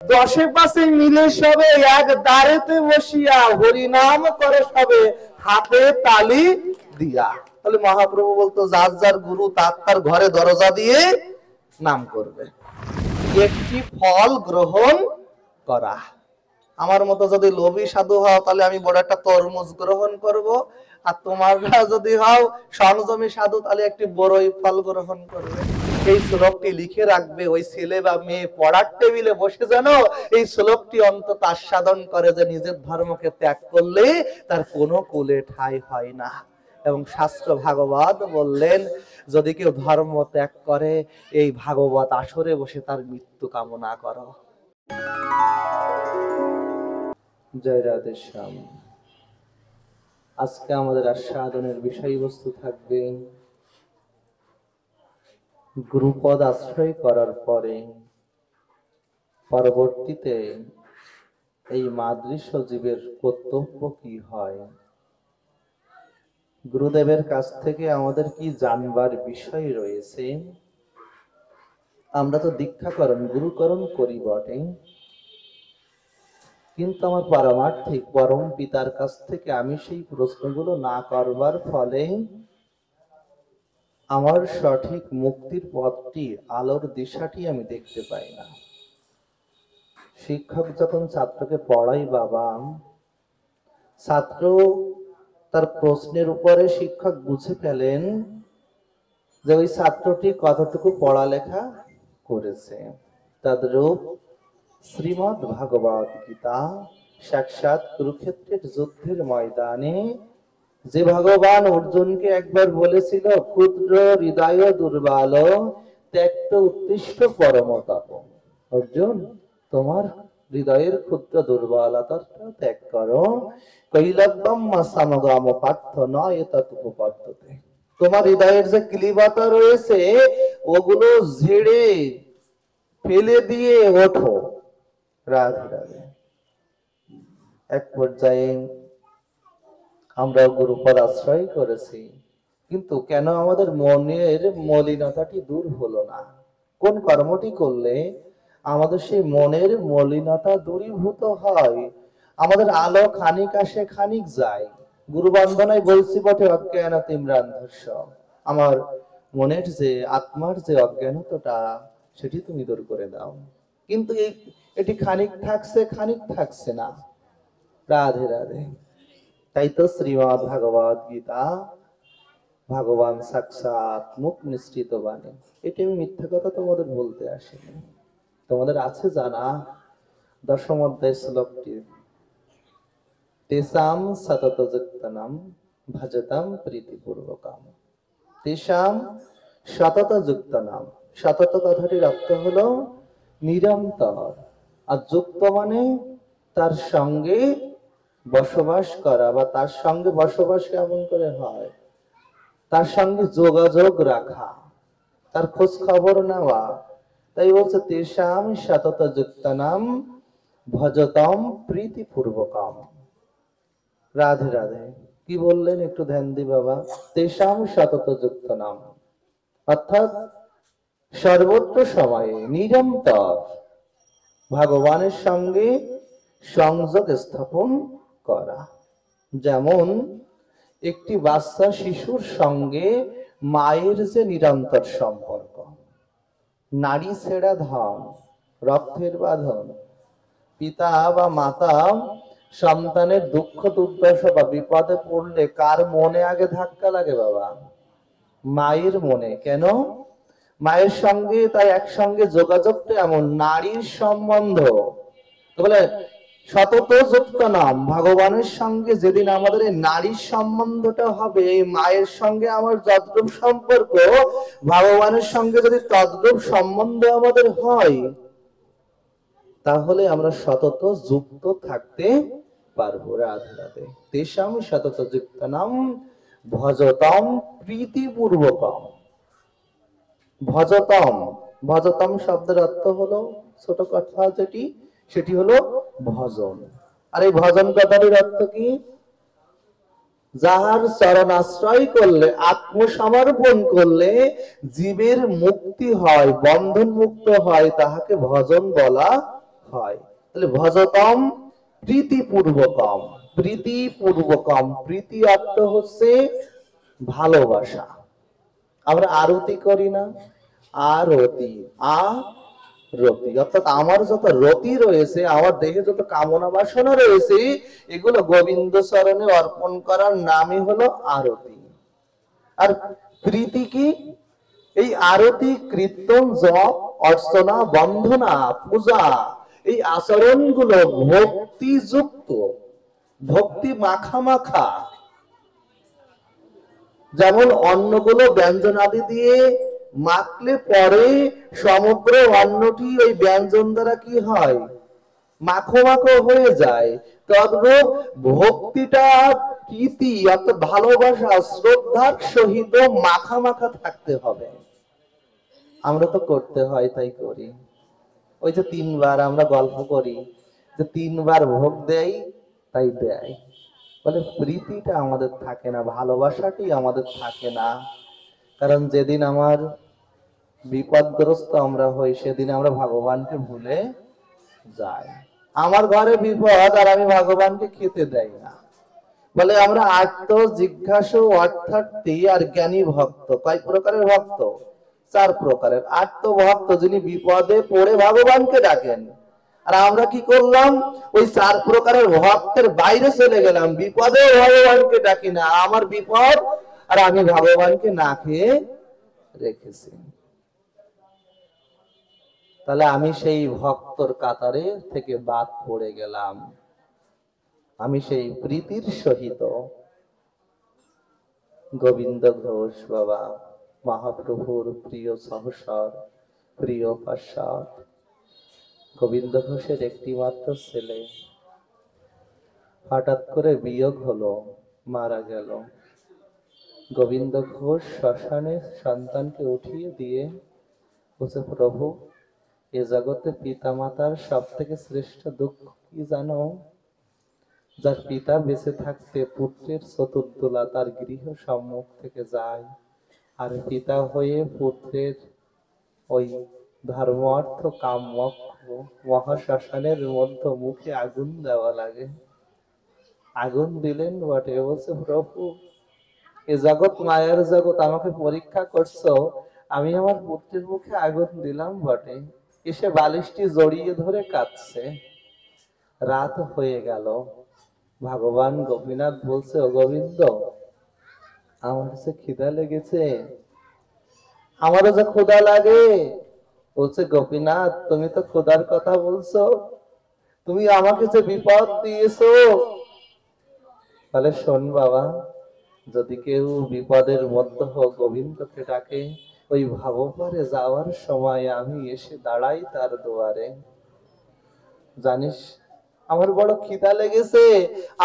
দশে পাশে মিলে সবে এক দাঁড়েতে বসিয়া হরিনাম করে সবে হাতে তালি দিয়া। তাহলে মহাপ্রভু বলতো যার যার গুরু তার তার ঘরে দরজা দিয়ে নাম করবে, একটি ফল গ্রহণ করা। আমার মতো যদি লোভী সাধু হও তাহলে আমি বড় একটা তরমুজ গ্রহণ করব, আর তোমরা যদি হও সংযমী সাধু তাহলে একটি বড়ই ফল গ্রহণ করবে। এই শ্লোকটি লিখে রাখবে, ওই ছেলে বা মেয়ে পড়ার টেবিলে বসে যেন এই শ্লোকটি অন্তত আস্বাদন করে যে নিজের ধর্মকে ত্যাগ করলে তার কোনো কুলে ঠাঁই হয় না। এবং শাস্ত্র ভাগবত বললেন যদি কেউ ধর্ম ত্যাগ করে এই ভাগবত আসরে বসে তার মৃত্যু কামনা করো। জয় রাধে শ্যাম। আজকে আমাদের আস্বাদনের বিষয়বস্তু থাকবে গুরুপদ আশ্রয় করার পরে পরবর্তীতে এই মাদৃশ্য জীবের কর্তব্য কি হয়, গুরুদেবের কাছ থেকে আমাদের কি জানবার বিষয় রয়েছে। আমরা তো দীক্ষাকরণ গুরুকরণ করি বটে, কিন্তু আমার পারমার্থিক পরম পিতার কাছ থেকে আমি সেই প্রশ্নগুলো না করবার ফলে আমার সঠিক মুক্তির পথটি, আলোর দিশাটি আমি দেখতে পাই না। শিক্ষক যখন ছাত্রকে পড়াই বাবা, ছাত্র তার প্রশ্নের উপরে শিক্ষক বুঝে ফেলেন যে ওই ছাত্রটি কতটুকু পড়ালেখা করেছে। তদ্রূপ শ্রীমদ্ ভাগবত গীতা সাক্ষাৎ কুরুক্ষেত্রের যুদ্ধের ময়দানে যে ভগবান অর্জুনকে একবার বলেছিল ক্ষুদ্র হৃদয় দুর্বল ত্যক্ত উৎকৃষ্ট পরমতপ, অর্জুন তোমার হৃদয়ের ক্ষুদ্র দুর্বলতাটা ত্যাগ করো, কৈলব্যম সমগাম পার্থ নয় তৎপদ্ধতি। তোমার হৃদয়ের যে ক্লিবতা রয়েছে ওগুলো ঝেড়ে ফেলে দিয়ে ওঠো। রাধে রাধে। এক পর্যায়ে আমরা গুরুপদ আশ্রয় করেছি, কিন্তু কেন আমাদের মনের মলিনতাটি দূর হলো না? কোন কর্মটি করলে আমাদের সেই মনের মলিনতা দূরীভূত হয়, আমাদের আলো খানিক আসে খানিক যায়। গুরু বন্দনায় বলছি বটে অজ্ঞান তিম্রান্ধস্য, আমার মনের যে আত্মার যে অজ্ঞানতাটা সেটি তুমি দূর করে দাও। কিন্তু এটি খানিক থাকছে খানিক থাকছে না। রাধে রাধে। তাই তো শ্রীমদ্ ভাগবত গীতা ভগবান সাক্ষাৎ মুখ নিঃসৃত বাণী। এটি আমি মিথ্যা কথা তোমাদের বলতে আসিনি, তোমাদের আছে জানা। দশম অধ্যায় শ্লোকটি তেষাম সতত যুক্তনাম ভজতাম প্রীতিপূর্বকাম। তেষাম সতত যুক্তনাম, সতত কথাটির অর্থ হলো নিরন্তর, আর যুক্ত মানে তার সঙ্গে বসবাস করা, বা তার সঙ্গে বসবাস কেমন করে হয়, তার সঙ্গে যোগাযোগ রাখা, তার খোঁজ খবর নেওয়া। তাই বলছে তেষাম সতত যুক্তনাম ভজতম প্রীতিপূর্বকম। রাধে রাধে। কি বললেন একটু ধ্যান দি বাবা। তেষাম সতত যুক্তনাম অর্থাৎ সর্বত্র সময়ে নিরন্তর ভগবানের সঙ্গে সংযোগ স্থাপন করা। যেমন একটি বাচ্চা শিশুর সঙ্গে মায়ের যে নিরন্তর সম্পর্ক, নারী ছেড়া ধন, রক্তের বাঁধন। পিতা বা মাতা সন্তানের দুঃখ দুর্দশা বা বিপদে পড়লে কার মনে আগে ধাক্কা লাগে বাবা? মায়ের মনে। কেন? মায়ের সঙ্গে তার একসঙ্গে যোগাযোগটা এমন, নারীর সম্বন্ধ। বলে সতত যুক্ত নাম, ভগবানের সঙ্গে যেদিন আমাদের এই নারীর সম্বন্ধটা হবে, এই মায়ের সঙ্গে আমার যদ্রূপ সম্পর্ক, ভগবানের সঙ্গে যদি তদ্রূপ সম্বন্ধ আমাদের হয়, তাহলে আমরা সতত যুক্ত থাকতে পারবো। রাধে রাধে। তেষাম সতত যুক্ত নাম ভজতম প্রীতিপূর্বকম। ভজতম, ভজতম শব্দের অর্থ হলো ছোট কথা যেটি, সেটি হলো ভজন। আর এই ভজন কথাটির অর্থ কি? যাহার চরণ আশ্রয় করলে, আত্মসমর্পণ করলে জীবের মুক্তি হয়, বন্ধন মুক্ত হয়, তাহাকে ভজন বলা হয়। তাহলে ভজতম প্রীতিপূর্বকম, প্রীতিপূর্বকম, প্রীতি অর্থ হচ্ছে ভালোবাসা। আমরা আরতি করি না, আরতি, রতি, অর্থাৎ আমার যত রতি রয়েছে, আমার দেহে যত কামনা বাসনা রয়েছে, এগুলো গোবিন্দ চরণে অর্পণ করার নামই হলো আরতি। আর প্রীতি কি? এই আরতি, কীর্তন, জপ, অর্চনা, বন্দনা, পূজা, এই আচরণগুলো ভক্তিযুক্ত, ভক্তি মাখা মাখা। যেমন অন্নগুলো ব্যঞ্জন আদি দিয়ে মাখলে পরে সমগ্র অন্নটি ওই ব্যঞ্জন দ্বারা কি হয়? মাখো মাখো হয়ে যায়। তদ্রূপ ভক্তিটা প্রীতি অর্থাৎ ভালোবাসা, শ্রদ্ধার সহিত মাখা মাখা থাকতে হবে। আমরা তো করতে হয়, তাই করি। ওই যে 3 বার আমরা গল্প করি যে 3 বার ভোগ দেয়, তাই দেয়। বলে প্রীতিটা আমাদের থাকে না, ভালোবাসাটি আমাদের থাকে না। কারণ যেদিন আমার বিপদগ্রস্ত আমরা হই, সেদিন আমরা ভগবানকে ভুলে যাই। আমার ঘরে বিপদ আর আমি ভগবানকে খেতে দেই না। বলে আমরা আর্ত, জিজ্ঞাসু, অর্থার্থী আর জ্ঞানী ভক্ত। কয় প্রকারের ভক্ত? 4 প্রকারের। আর্ত ভক্ত, যিনি বিপদে পড়ে ভগবানকে ডাকেন। আর আমরা কি করলাম? ওই 4 প্রকারের ভক্তের বাইরে চলে গেলাম, বিপদে ভগবানকে ডাকি না। আমার বিপদ আর আমি ভগবানকে না খেয়ে রেখেছি। তাহলে আমি সেই ভক্তর কাতারে থেকে বাদ পড়ে গেলাম। আমি সেই প্রীতির সহিত গোবিন্দ ঘোষ বাবা, মহাপ্রভুর প্রিয় সহচর, প্রিয় পার্ষদ, গোবিন্দ ঘোষের একটি মাত্র ছেলে, হঠাৎ করে বিয়োগ হলো, মারা গেল। গোবিন্দ ঘোষ শ্মশানে সন্তানকে উঠিয়ে দিয়ে বলছে, প্রভু, এ জগতে পিতা মাতার সব থেকে শ্রেষ্ঠ দুঃখ কি জানো? যার পিতা বেঁচে থাকতে পুত্রের চতুর্দোলা তার গৃহ সম্মুখ থেকে যায়, আর পিতা হয়ে পুত্রের ওই ধর্ম অর্থ কাম মোক্ষ মহাশ্মশানের মধ্যে মুখে আগুন দেওয়া লাগে। আগুন দিলেন বটে, বলছে, প্রভু, এ জগৎ মায়ার জগৎ, আমাকে পরীক্ষা করছো, আমি আমার পুত্রের মুখে আগুন দিলাম বটে। এসে বালিশটি জড়িয়ে ধরে কাঁদছে। রাত হয়ে গেল। ভগবান গোপীনাথ বলছে, ও গোবিন্দ, আমার যে খিদা লেগেছে, আমারও যে ক্ষুধা লাগে। বলছে, গোপীনাথ, তুমি তো ক্ষুধার কথা বলছো, তুমি আমাকে যে বিপদ দিয়েছো। তাহলে শোন বাবা, যদি কেউ বিপদের মধ্যে গোবিন্দকে ডাকে, ওই ভাবপারে যাওয়ার সময় আমি এসে দাঁড়াই তার দুয়ারে। জানিস, আমার বড় খিদা লেগেছে,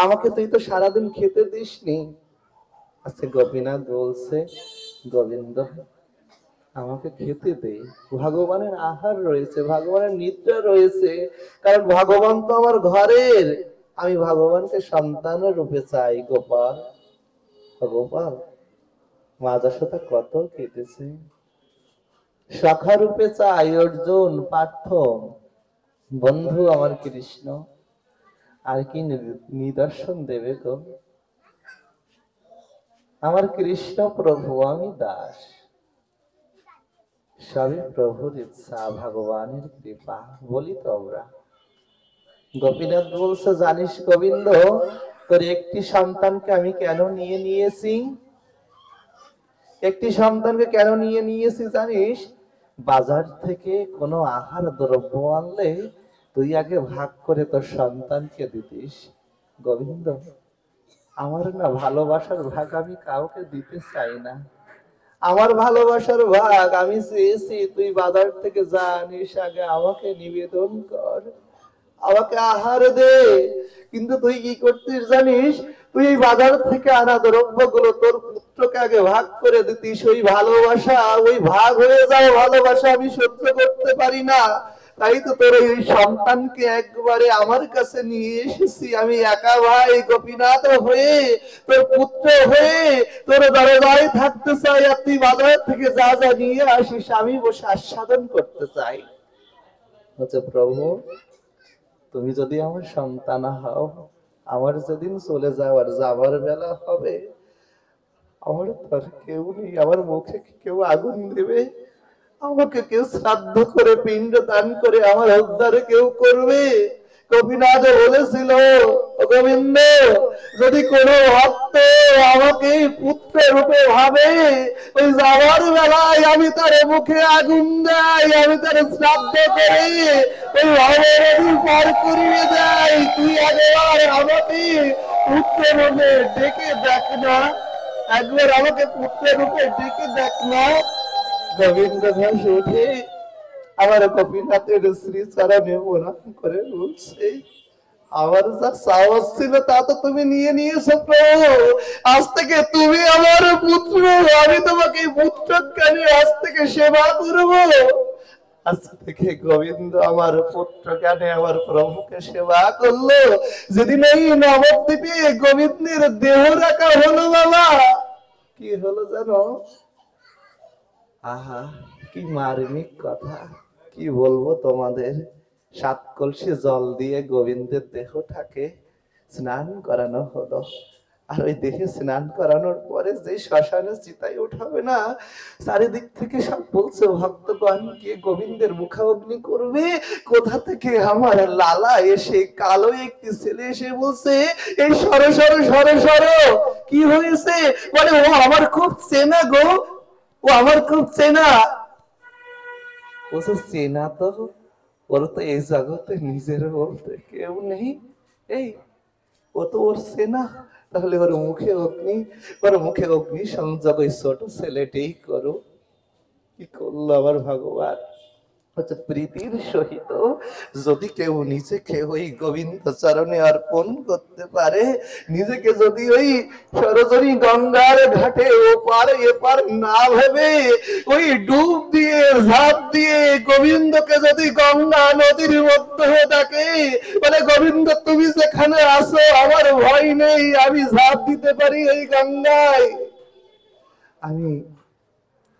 আমাকে তুই তো সারাদিন খেতে দিসনি। আচ্ছা, গোপীনাথ বলছে, গোবিন্দ, আমাকে খেতে দে। ভগবানের আহার রয়েছে, ভগবানের নিদ্রা রয়েছে, কারণ ভগবান তো আমার ঘরের। আমি ভগবানকে সন্তানের রূপে চাই। গোপাল, গোপাল, মা যশোদা কত কেটেছে। সখা রূপে চাই অর্জুন, পার্থ, বন্ধু আমার কৃষ্ণ, আর কি নিদর্শন দেবে গো? আমার কৃষ্ণ প্রভু, আমি দাস, সবই প্রভুর ইচ্ছা, ভগবানের কৃপা, বলি তো আমরা। গোপীনাথ বলছে, জানিস গোবিন্দ, তোর একটি সন্তানকে আমি কেন নিয়ে নিয়েছি? একটি সন্তানকে কেন নিয়ে নিয়েছি জানিস? বাজার থেকে কোনো আহার দ্রব্য আনলে তুই আগে ভাগ করে তোর সন্তানকে দিতিস। গোবিন্দ, আমার না ভালোবাসার ভাগ আমি কাউকে দিতে চাই না। আমার ভালোবাসার ভাগ আমি চেয়েছি তুই বাজার থেকে যা আনিস আগে আমাকে নিবেদন কর, আমাকে আহার দে। কিন্তু তুই কি করতিস জানিস? তুই এই বাজার থেকে আনা দ্রব্যগুলো তোর পুত্রকে আগে ভাগ করে দিতিস। ওই ভালোবাসা, ওই ভাগ হয়ে যাওয়া ভালোবাসা আমি সহ্য করতে পারি না। তাই তো তোর এই সন্তানকে একবারে আমার কাছে নিয়ে এসেছি। আমি একা ভাই গোপীনাথ হয়ে, তোর পুত্র হয়ে তোর দরজায় থাকতে চাই, আর তুই বাজার থেকে যা যা নিয়ে আসিস আমি বসে আস্বাদন করতে চাই। বলছে, প্রভু, তুমি যদি আমার সন্তান হও, আমার যেদিন চলে যাবার বেলা হবে, আমার তো আর কেউ নেই, আমার মুখে কি কেউ আগুন দেবে? আমাকে কেউ শ্রাদ্ধ করে পিণ্ড দান করে আমার উদ্ধারে কেউ করবে? গোপীনাথ বলেছিল, গোবিন্দ, যদি কোনো ভক্ত আমাকে পুত্র রূপে ভাবে, ওই যাওয়ার বেলায় আমি তার মুখে আগুন দেয়, আমি তার শ্রাদ্ধ করে ওই ভবনদী পার করিয়ে দেয়। তুই একবার আমাকে পুত্র রূপে ডেকে দেখ না, একবার আমাকে পুত্র রূপে ডেকে দেখ না। গোবিন্দ ঘোষ উঠে আমার গোপীনাথের শ্রীচরণে প্রণাম করে বলছে, আমার যা সাহস ছিল তা তো তুমি নিয়ে নিয়েছো প্রভু। আজ থেকে তুমি আমার পুত্র, আমি তোমাকে পুত্র জ্ঞানী আজ থেকে সেবা করবো। আজ থেকে গোবিন্দ আমার পুত্র জ্ঞানে আমার প্রভুকে সেবা করলো। যেদিন এই নবদ্বীপে গোবিন্দের দেহ রাখা হলো, বাবা কি হলো জানো? আহা, কি মার্মিক কথা, কি বলবো তোমাদের। 7 কলসি জল দিয়ে গোবিন্দের দেহটাকে স্নান করানো হলো। আর ওই দেহে স্নান করানোর পরে যে শ্মশানে চিতায় উঠাবে না, চারিদিক থেকে সব বলছে ভক্তগণ কে গোবিন্দের মুখাগ্নি করবে। কোথা থেকে আমার লালা এসে, কালো একটি ছেলে এসে বলছে, এই সরো সরো সরো সরো। কি হয়েছে? বলে, ও আমার খুব চেনা গো, ও আমার খুব চেনা। বলছে, চেনা তো ওর তো এই জগতে নিজের বলতে কেউ নেই। এই ও তো ওর চেনা, তাহলে ওর মুখে অগ্নি সংযোগ ওই ছোট ছেলেটাই করো। কি করলো আমার ভগবান? হচ্ছে প্রীতির সহিত যদি কেউ নিজেকে ওই গোবিন্দ চরণে অর্পণ করতে পারে, নিজেকে যদি ওই সরজনী গঙ্গার ঘাটে ওপার এপার না ভেবে ওই ডুব দিয়ে ঝাঁপ দিয়ে গোবিন্দকে যদি গঙ্গা নদীর মধ্যে ডাকে, বলে গোবিন্দ তুমি যেখানে আসো আমার ভয় নেই, আমি ঝাঁপ দিতে পারি ওই গঙ্গায়।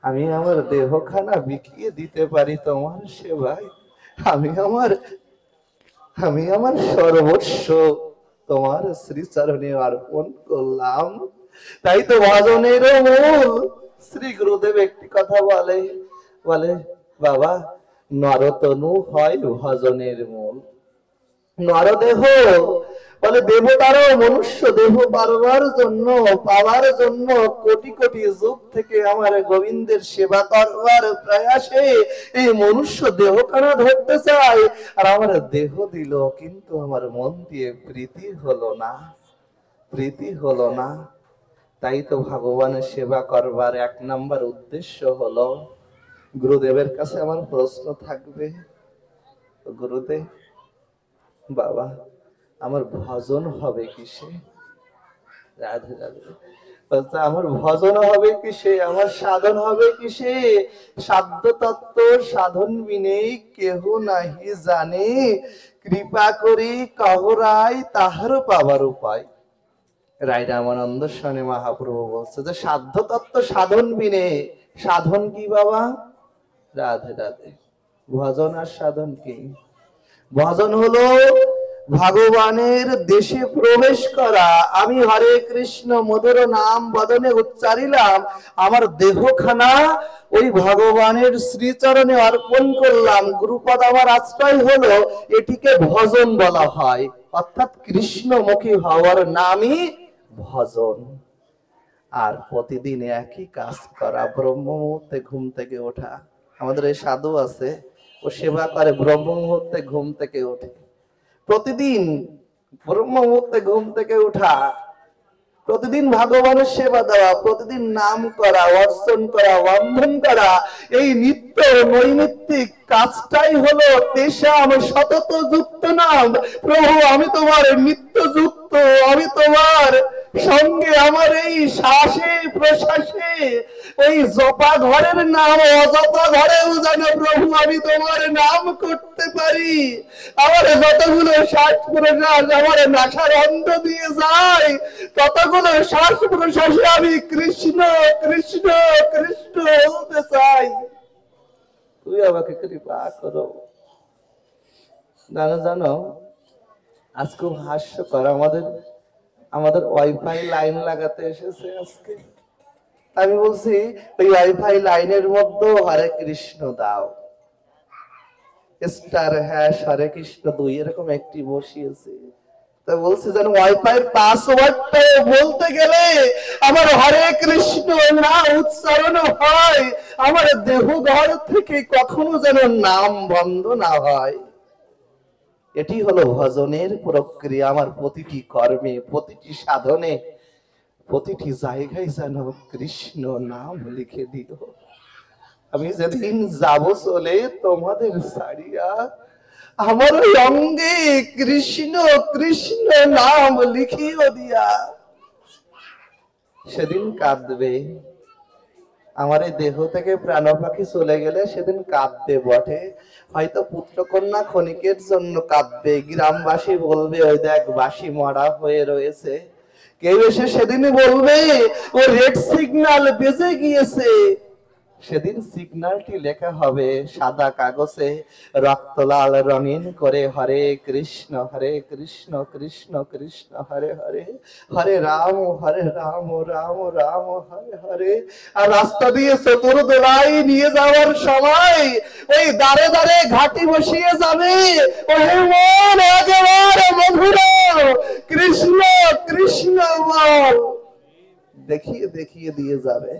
আমি আমার দেহখানা বিকিয়ে দিতে পারি তোমার সেবায়। আমি আমার সর্বস্ব তোমার শ্রীচরণে অর্পণ করলাম। তাই তো ভজনের মূল শ্রী গুরুদেব একটি কথা বলে, বাবা, নরতনু হয় ভজনের মূল। নরদেহ বলে দেবতারও মনুষ্য দেহ পাওয়ার জন্য কোটি কোটি যুগ থেকে আমার গোবিন্দের সেবা করবার প্রয়াসে এই মনুষ্য দেহ কানা ধরতে চায়। আর আমার দেহ দিল, কিন্তু আমার মন দিয়ে প্রীতি হলো না। তাই তো ভগবানের সেবা করবার 1 নাম্বার উদ্দেশ্য হলো, গুরুদেবের কাছে আমার প্রশ্ন থাকবে, গুরুদেব বাবা আমার ভজন হবে কিসে? রাধে রাধে। আমার ভজন হবে কিসে, আমার সাধন হবে কিসে? সাধ্য তত্ত্ব সাধন বিনে কেহ নাহি জানে, কৃপা করি কহরাই তাহার পাবার উপায়। রায় রামানন্দ স্বামী মহাপ্রভু বলছে যে সাধ্য তত্ত্ব সাধন বিনে। সাধন কি বাবা? রাধে রাধে। ভজন আর সাধন কি? ভজন হলো ভগবানের দেশে প্রবেশ করা। আমি হরে কৃষ্ণ মধুর নাম বদনে উচ্চারিলাম, আমার দেহখানা ওই ভগবানের শ্রীচরণে অর্পণ করলাম, গুরুপদ আমার আশ্রয় হলো, এটিকে ভজন বলা হয়। অর্থাৎ কৃষ্ণমুখী হওয়ার নামই ভজন। আর প্রতিদিন একই কাজ করা, ব্রহ্ম মুহূর্তে ঘুম থেকে ওঠা। আমাদের এই সাধু আছে, ও সেবা করে ব্রহ্ম মুহূর্তে ঘুম থেকে ওঠে। প্রতিদিন ব্রহ্ম মুহূর্তে ঘুম থেকে ওঠা, প্রতিদিন ভগবানের সেবা দেওয়া, প্রতিদিন নাম করা, অর্চন করা, বন্ধন করা, এই নিত্য নৈমিত্তিক কাজটাই হলো তেষাম সতত যুক্ত নাম। প্রভু আমি তোমার নিত্য যুক্ত, আমি তোমার সঙ্গে আমার এই শ্বাসে প্রশ্বাসে ওই জপা ঘরের নাম অজপা ঘরেও যেন প্রভু আমি তোমার নাম করতে পারি। আমার যতগুলো শ্বাস প্রশ্বাস আমার নাসার অন্ধ দিয়ে যায়, ততগুলো শ্বাস প্রশ্বাসে আমি কৃষ্ণ কৃষ্ণ কৃষ্ণ বলতে চাই। তুই আমাকে কৃপা করো। জানো আজ খুব হাস্যকর, আমাদের আমাদের ওয়াইফাই লাইন লাগাতে এসেছে আজকে। আমি বলছি ওই ওয়াইফাই লাইনের মধ্যে হরে কৃষ্ণ দাও, স্টার হ্যাশ হরে কৃষ্ণ 2 এরকম একটি বসিয়েছে। তো বলছে যেন ওয়াইফাই পাসওয়ার্ডটা বলতে গেলে আমার হরে কৃষ্ণ না উচ্চারণ হয়, আমার দেহ ঘর থেকে কখনো যেন নাম বন্ধ না হয়। এটি হলো ভজনের প্রক্রিয়া। আমার প্রতিটি কর্মে, প্রতিটি সাধনে, প্রতিটি জায়গায় যেন কৃষ্ণ নাম লিখে দিও। আমি যেদিন যাব চলে তোমাদের ছাড়িয়া, আমার ওই অঙ্গে কৃষ্ণ কৃষ্ণ নাম লিখিও দিয়া সেদিন কাঁদবে। আমার এই দেহ থেকে প্রাণ পাখি চলে গেলে সেদিন কাঁদবে বটে, হয়তো পুত্র কন্যা ক্ষণিকের জন্য কাঁদবে। গ্রামবাসী বলবে ওই দেখ বাসি মরা হয়ে রয়েছে। কেউ এসে সেদিনই বলবে ও রেড সিগন্যাল বেজে গিয়েছে। সেদিন সিগন্যালটি লেখা হবে সাদা কাগজে রক্ত লাল রঙিন করে, হরে কৃষ্ণ কৃষ্ণ কৃষ্ণ হরে হরে, হরে রাম রাম রাম হরে হরে। আর রাস্তা দিয়ে চতুর্দোলাই নিয়ে যাওয়ার সময় ওই দাঁড়ে দাঁড়ে ঘাটি বসিয়ে যাবে, ওহে মন একেবারে মধুর কৃষ্ণ কৃষ্ণ বল দেখিয়ে দেখিয়ে দিয়ে যাবে।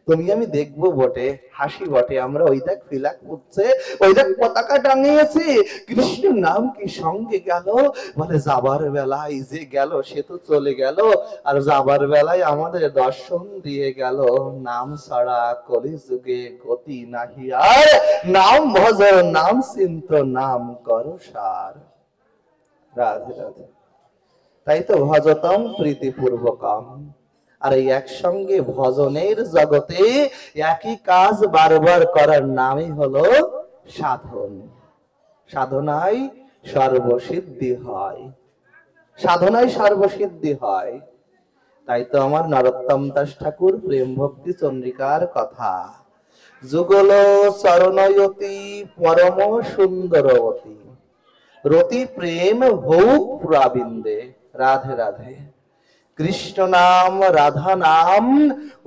তুমি আমি দেখবো বটে, হাসি বটে, আমরা ওই দেখ ফিলাক উঠছে, ওই দেখ পতাকা টাঙিয়েছি, কৃষ্ণের নাম কি সঙ্গে গেল। বলে যাবার বেলায় যে গেল সে তো চলে গেল, আর যাবার বেলায় আমাদের দর্শন দিয়ে গেল। নাম ছাড়া কলি যুগে গতি নাহি আর, নাম ভজ নাম চিন্ত নাম করো সার। রাধে রাধে। তাই তো ভজতম প্রীতিপূর্বকম। আর এই একসঙ্গে ভজনের জগতে একই কাজ বারবার করার নামই হলো সাধন। সাধনায় সর্বসিদ্ধি হয়, সাধনায় সর্বসিদ্ধি হয়। তাই তো আমার নরোত্তম দাস ঠাকুর প্রেম ভক্তি চন্দ্রিকার কথা, যুগল চরণয়তি পরম সুন্দরবতী, রতি প্রেম ভৌক প্রাবিন্দে। রাধে রাধে। কৃষ্ণ নাম রাধা নাম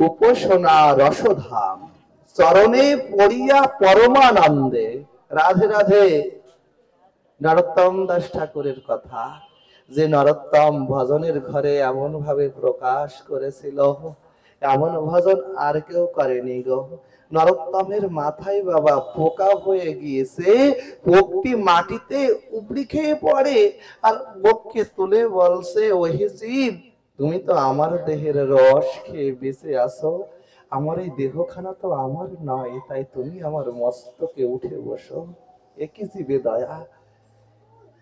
উপাসনা রসধাম, চরণে পড়িয়া পরমানন্দে। রাধে রাধে। নরোত্তম দাস ঠাকুরের কথা, যে নরোত্তম ভজনের ঘরে এমন ভাবে প্রকাশ করেছিল, এমন ভজন আর কেউ করেনি গো। নরোত্তমের মাথায় বাবা পোকা হয়ে গিয়েছে, পোকটি মাটিতে উপড়ি খেয়ে পড়ে, আর বককে তুলে বলছে ওহে জীব, তুমি তো আমার দেহের রস খেয়ে বেঁচে আছো, আমার এই দেহখানা তো আমার নয়, তাই তুমি আমার মস্তকে উঠে বসো। একই জীবে দয়া,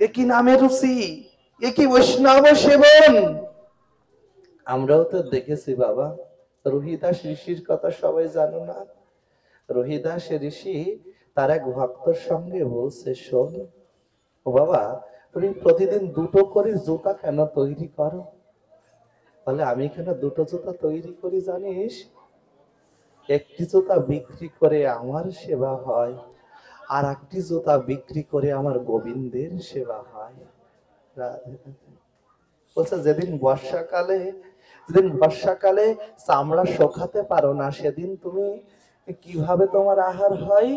একই নামে রুচি, একই বৈষ্ণব সেবন। আমরাও তো দেখেছি বাবা। রোহিদাস ঋষির কথা সবাই জানো না? রোহিদাস ঋষি তার এক ভক্তর সঙ্গে বলছে, শোন ও বাবা, তুমি প্রতিদিন 2টো করে জুতা কেন তৈরি করো? বলে আমি কেন 2টো জুতা তৈরি করি জানিস? একটি জুতা বিক্রি করে আমার সেবা হয়, আর একটি জুতা বিক্রি করে আমার গোবিন্দের সেবা হয়। বলছে যেদিন বর্ষাকালে চামড়া শুকাতে পারো না, সেদিন তুমি কিভাবে তোমার আহার হয়?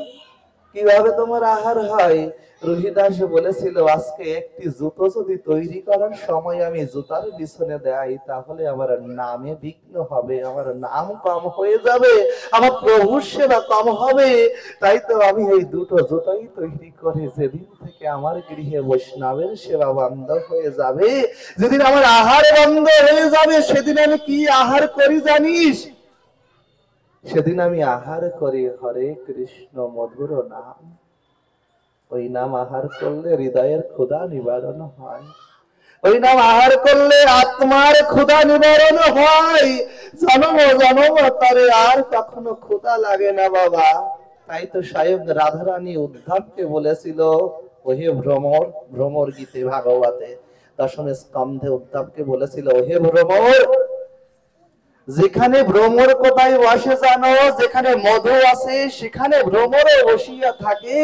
কিভাবে তোমার আহার হয়? রোহিদাস বলেছিল আজকে একটি জুতো যদি তৈরি করার সময় আমি জুতার পিছনে দেই, তাহলে আমার নামে বিঘ্ন হবে, আমার নাম কম হয়ে যাবে, আমার প্রভুর সেবা কম হবে। তাই তো আমি এই 2টো জুতাই তৈরি করে, যেদিন থেকে আমার গৃহে বৈষ্ণবের সেবা বন্ধ হয়ে যাবে, যেদিন আমার আহার বন্ধ হয়ে যাবে, সেদিন আমি কি আহার করি জানিস? সেদিন আমি আহার করি হরে কৃষ্ণ মধুর নাম। ওই নাম আহার করলে হৃদয়ের ক্ষুধা নিবারণ হয়, ওই নাম আহার করলে আত্মার ক্ষুধা নিবারণ হয়। জনম জনম তারে আর কখনো ক্ষুধা লাগে না বাবা। তাই তো স্বয়ং রাধারানী উদ্ধবকে বলেছিল, ওহে ভ্রমর, ভ্রমর গীতে ভাগবতে 10ম স্কন্ধে উদ্ধবকে বলেছিল, ওহে ভ্রমর, যেখানে ভ্রমর কোথায় বসে জানো, যেখানে মধু আছে সেখানে ভ্রমরও বসিয়া থাকে।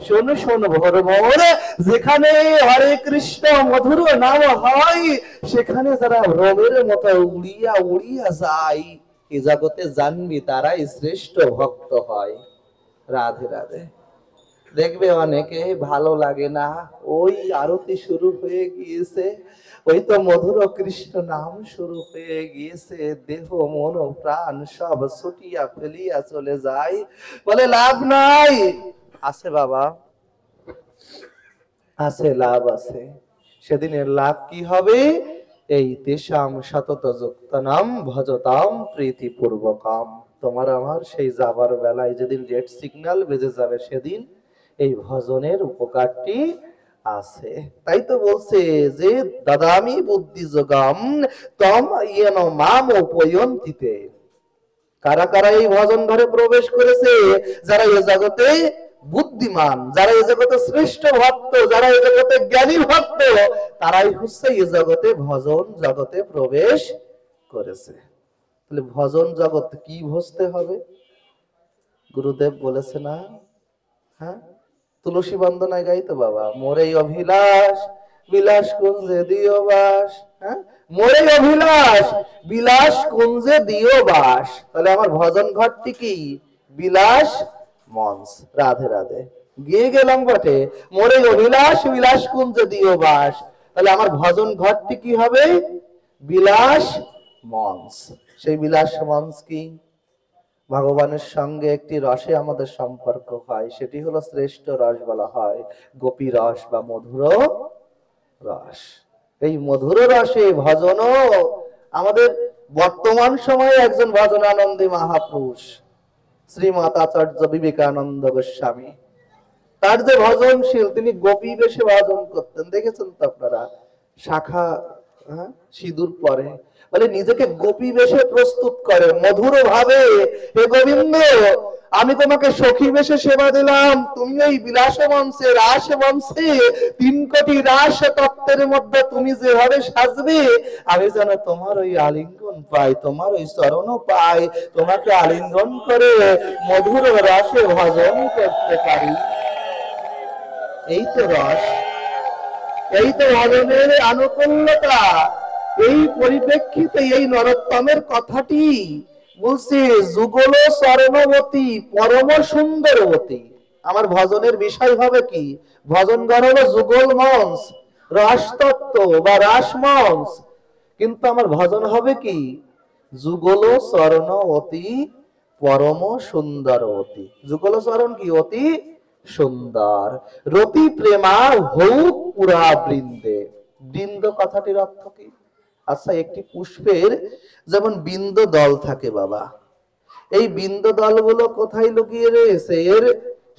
শোনো শোনো ভ্রমর, যেখানে হরে কৃষ্ণ মধুর নাম হয় সেখানে যারা ভ্রমরের মতো উড়িয়া উড়িয়া যায়, এ জগতে জানবি তারাই শ্রেষ্ঠ ভক্ত হয়। রাধে রাধে। দেখবে অনেকে ভালো লাগে না, ওই আরতি শুরু হয়ে গিয়েছে, ওই তো মধুর কৃষ্ণ নাম শুরু হয়ে গিয়েছে, দেহ মন প্রাণ সব ছুটিয়া ফেলিয়া চলে যায়, বলে লাভ নাই। আছে বাবা, আছে, লাভ আছে। সেদিনের লাভ কি হবে? এই তেষাম সতত যুক্তনাম ভজতাম প্রীতিপূর্বকাম। তোমার আমার সেই যাবার বেলায় যেদিন রেড সিগন্যাল বেজে যাবে, সেদিন এই ভজনের উপকারটি আছে। তাই তো বলছে যে দাদামি বুদ্ধি যোগাম তম ইয়েন মাম উপয়ন্তিতে। কারা কারা এই ভজন ঘরে প্রবেশ করেছে? যারা এ জগতে বুদ্ধিমান, যারা এ জগতে শ্রেষ্ঠ ভক্ত, যারা এ জগতে জ্ঞানী ভক্ত, তারাই হচ্ছে এ জগতে ভজন জগতে প্রবেশ করেছে। তাহলে ভজন জগৎ কি ভজতে হবে? গুরুদেব বলেছে না, হ্যাঁ, তুলসী বন্দনায় গাইতো বাবা, মোরে অভিলাষ বিলাস কুঞ্জে দিও বাস। হ্যাঁ, মোরে অভিলাষ বিলাস কুঞ্জে দিও বাস। তাহলে আমার ভজন ঘরটি কি? বিলাস মঞ্চ। রাধে রাধে। গিয়ে গেলাম বটে, মোরে অভিলাষ বিলাস কুঞ্জে দিও বাস। তাহলে আমার ভজন ঘরটি কি হবে? বিলাস মঞ্চ। সেই বিলাস মঞ্চ কি? ভগবানের সঙ্গে একটি রসে আমাদের সম্পর্ক হয়, সেটি হলো শ্রেষ্ঠ রস, বলা হয় গোপী রস বা মধুর রস। এই মধুর রসে ভজন আমাদের বর্তমান সময়ে একজন ভজনানন্দী মহাপুরুষ শ্রীমৎ আচার্য বিবেকানন্দ গোস্বামী, তার যে ভজনশীল, তিনি গোপী বেশে ভজন করতেন, দেখেছেন তো আপনারা? শাখা, হ্যাঁ, সিঁদুর পরে, বলে নিজেকে গোপী বেশে প্রস্তুত করে মধুর ভাবে, হে গোবিন্দ আমি তোমাকে সখী বেশে সেবা দিলাম, তুমি এই বিলাস মঞ্চে রাস মঞ্চে 3 কোটি রাস তত্ত্বের মধ্যে তুমি যেভাবে সাজবে, আমি যেন তোমার ওই আলিঙ্গন পাই, তোমার ওই চরণ পাই, তোমাকে আলিঙ্গন করে মধুর রসে ভজন করতে পারি। এই তো রস, এই তো ভজনের আনুকূল্যতা। এই পরিপ্রেক্ষিতে এই নরোত্তমের কথাটি বলছে, যুগল চরণবতী পরম সুন্দরবতী। আমার ভজনের বিষয় হবে কি? ভজন গান হলো যুগল মঞ্চ, রসতত্ত্ব বা রাস মঞ্চ, কিন্তু আমার ভজন হবে কি? যুগল চরণবতী পরম সুন্দরবতী। যুগল চরণ কি? অতি সুন্দর। রতি প্রেমা হৌক পুরা বৃন্দে। বৃন্দ কথাটির অর্থ কি? আচ্ছা, একটি পুষ্পের যেমন বিন্দ দল থাকে বাবা, এই বিন্দ দলগুলো কোথায় লুকিয়ে রয়েছে? এর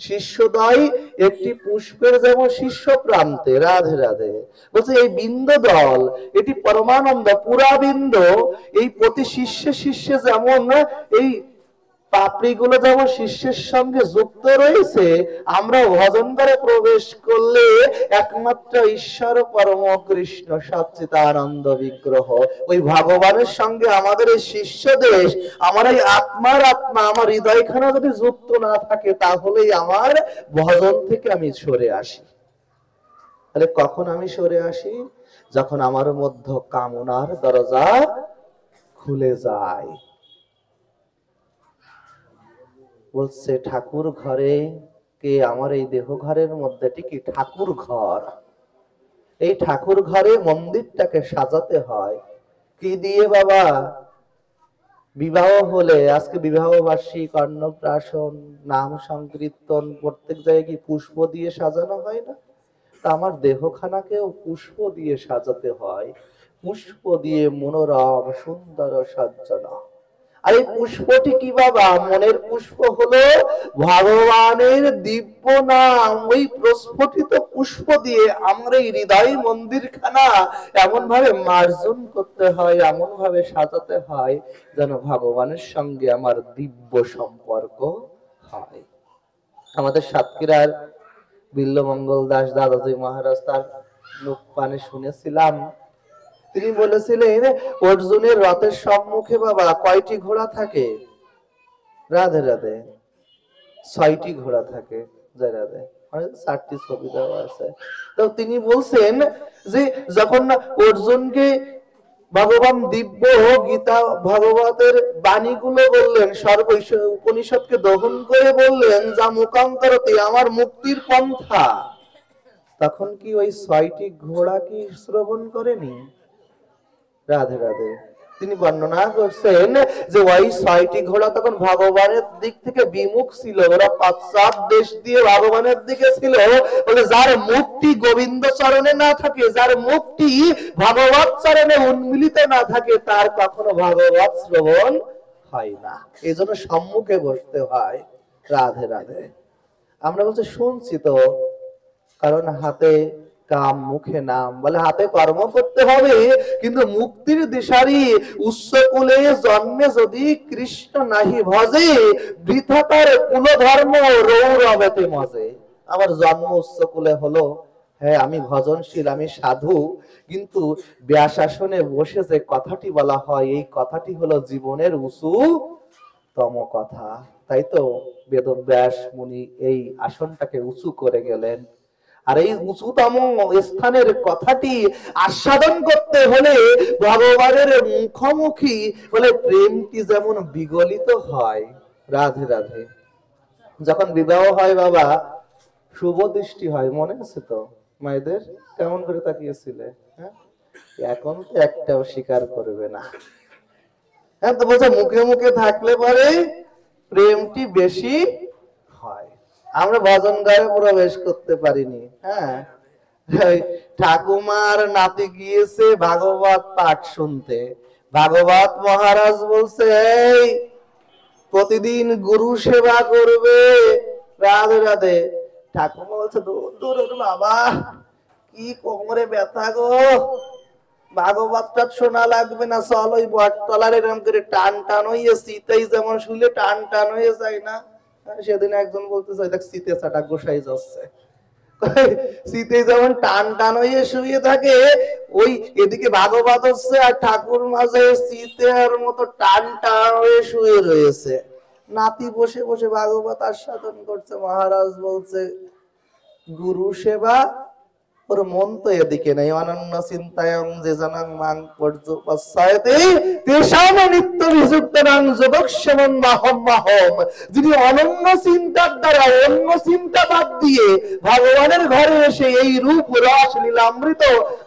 শীর্ষদয় একটি পুষ্পের যেমন শীর্ষ প্রান্তে। রাধে রাধে। বলছে এই বিন্দ দল, এটি পরমানন্দ পুরা বিন্দ, এই প্রতি শীর্ষে শীর্ষে যেমন এই পাপড়িগুলো যেমন শিষ্যের সঙ্গে যুক্ত রয়েছে, আমরা ভজন করে প্রবেশ করলে একমাত্র ঈশ্বর পরম কৃষ্ণ সচ্চিদানন্দ বিগ্রহ, ওই ভগবানের সঙ্গে আমাদের এই শিষ্য দেশ, আমার এই আত্মার আত্মা, আমার হৃদয়খানা যদি যুক্ত না থাকে, তাহলেই আমার ভজন থেকে আমি সরে আসি। তাহলে কখন আমি সরে আসি? যখন আমার মধ্যে কামনার দরজা খুলে যায়। বলছে ঠাকুর ঘরে কে? আমার এই দেহ ঘরের মধ্যে কি ঠাকুর ঘর। এই ঠাকুর ঘরে মন্দিরটাকে সাজাতে হয় কি দিয়ে বাবা? বিবাহ হলে, আজকে বিবাহ বার্ষিক, অন্নপ্রাশন, নাম সংকীর্তন, প্রত্যেক জায়গায় কি পুষ্প দিয়ে সাজানো হয় না? তা আমার দেহখানাকেও পুষ্প দিয়ে সাজাতে হয়, পুষ্প দিয়ে মনোরম সুন্দর সজ্জনা। আর এই পুষ্পটি কি বাবা? মনের পুষ্প হলো ভগবানের দিব্য নাম। ওই প্রস্ফুটিত পুষ্প দিয়ে আমরা এই হৃদয় মন্দির খানা এমন ভাবে মার্জন করতে হয়, এমন ভাবে সাজাতে হয়, যেন ভগবানের সঙ্গে আমার দিব্য সম্পর্ক হয়। আমাদের সাতক্ষীরার বিল্লমঙ্গল দাস দাদাজি মহারাজ, তার মুখ পানে শুনেছিলাম তিনি বলেছিলেন অর্জুনের রথের সম্মুখে বাবা কয়টি ঘোড়া থাকে? রাধে রাধে, 6টি ঘোড়া থাকে। জয় রাধে। 4টি ছবি দেওয়া আছে। তো তিনি বলছেন যে যখন অর্জুনকে ভগবান দিব্য গীতা ভাগবতের বাণীগুলো বললেন, সর্ব উপনিষদকে দহন করে বললেন যা মুখান্তরতে আমার মুক্তির পন্থা, তখন কি ওই 6টি ঘোড়া কি শ্রবণ করেনি? রাধে রাধে। তিনি বর্ণনা করছেন যে ওই 6টি ঘোড়া তখন ভগবানের দিক থেকে বিমুখ ছিল, ওরা পাশ্চাৎ দেশ দিয়ে ভগবানের দিকে ছিল। বলে যার মুক্তি গোবিন্দ চরণে না থাকে, যার মুক্তি ভগবত চরণে উন্মিলিত না থাকে, তার কখনো ভগবত শ্রবণ হয় না। এই জন্য সম্মুখে বসতে হয়। রাধে রাধে। আমরা বলছি শুনছি তো, কারণ হাতে কাম মুখে নাম, বলে হাতে কর্ম করতে হবে, কিন্তু মুক্তির দিশারি উচ্চ কুলে জন্মে যদি কৃষ্ণ নাহি ভজে, বৃথা তার কুল ধর্ম রৌরবেতে মজে। আমার জন্ম উচ্চ কুলে হলো, হ্যাঁ আমি ভজনশীল, আমি সাধু, কিন্তু ব্যাসাসনে বসে যে কথাটি বলা হয়, এই কথাটি হলো জীবনের উঁচুতম কথা। তাই তো বেদব্যাস মুনি এই আসনটাকে উঁচু করে গেলেন। আর এই উঁচুতম স্থানের কথাটি আস্বাদন করতে হলে ভগবানের মুখোমুখি হলে প্রেমটি যেমন বিগলিত হয়। রাধে রাধে। যখন বিবাহ হয় বাবা, শুভ দৃষ্টি হয়, মনে আছে তো মায়েদের? কেমন করে তাকিয়েছিলে? হ্যাঁ, এখন তো একটাও স্বীকার করবে না। হ্যাঁ, তো বলছে মুখে মুখে থাকলে পরে প্রেমটি বেশি হয়। আমরা ভজন গায়ে প্রবেশ করতে পারিনি। হ্যাঁ, ঠাকুমার নাতি গিয়েছে ভাগবত পাঠ শুনতে। ভাগবত মহারাজ বলছে এই প্রতিদিন গুরু সেবা করবে। রাধে রাধে। ঠাকুমা বলছে দূর দূর বাবা, কি কোমরে ব্যথা গো, ভাগবতটা শোনা লাগবে না, চল ওই বটতলার এরকম করে টান টান হয়ে শীতেই যেমন শুলে টান টান হয়ে যায় না। সেদিন একজন বলতেছে দেখ শীতে চাটা গোসাই যাচ্ছে, শীতে যেমন টান টান হয়ে শুয়ে থাকে, ওই এদিকে ভাগবত হচ্ছে আর ঠাকুর মাঝে শীতের মতো টান টান হয়ে শুয়ে রয়েছে। নাতি বসে বসে ভাগবত আস্বাদন করছে। মহারাজ বলছে গুরু সেবা, ওর মন তো এদিকে নেই। অনন্য চিন্তায়ং যে জনং মাং পর্যুপস্সায়তে তেষাং নিত্য বিযুক্তানাং যোগক্ষেমং মাহম মাহম। যিনি অনন্য চিন্তার দ্বারা অন্য চিন্তা বাদ দিয়ে ভগবানের ঘরে এসে এই রূপ রস লীলামৃত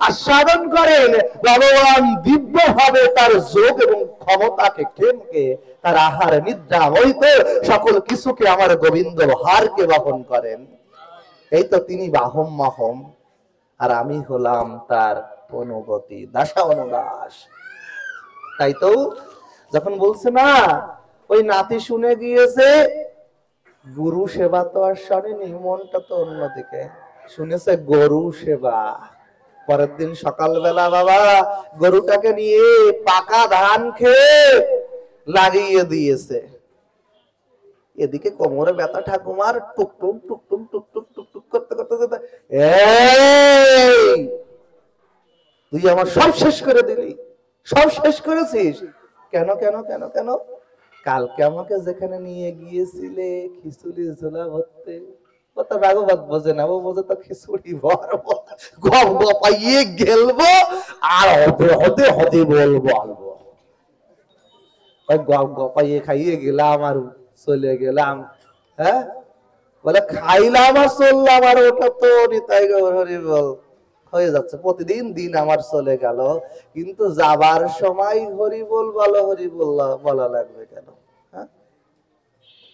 আস্বাদন করেন, ভগবান দিব্য ভাবে তার যোগ এবং ক্ষমতাকে কেমকে তার আহার নিদ্রা হইতে সকল কিছুকে আমার গোবিন্দ হারকে বহন করেন। এই তো তিনি বাহম মাহম, আর আমি হলাম তার অনুগতি, দাসা অনুদাস। তাই তো যখন বলছে না ওই নাতি শুনে গিয়েছে, গুরু সেবা তো আর শোনেনি, মনটা তো অন্যদিকে, শুনেছে গরু সেবা। পরের দিন সকালবেলা বাবা গরুটাকে নিয়ে পাকা ধান খেয়ে লাগিয়ে দিয়েছে। এদিকে কোমরে ব্যথা ঠাকুমার, টুকটুক টুকটুক টুকটুক টুকটুক করতে করতে, এই তুই আমার সব শেষ করে দিলি, সব শেষ করেছিস। কেন কেন কেন কেন? কালকে আমাকে যেখানে নিয়ে গিয়েছিলে খিচুড়ি ঝোলা ভরতে, ও তো ভাগবত বোঝে না, ও বোঝে তো খিচুড়ি ভরবো, গপ গপাইয়ে গেলবো আর হতে হতে হতে বলবো আলবো। ওই গপ গপাইয়ে খাইয়ে গেলাম আর চলে গেলাম। হ্যাঁ, বলে খাইলাম আর চললাম, আর ওটা তো নিতাই গৌর হরি বল হয়ে যাচ্ছে। প্রতিদিন দিন আমার চলে গেল, কিন্তু যাবার সময় হরি বল বলো, হরি বল বলা লাগবে কেন? হ্যাঁ,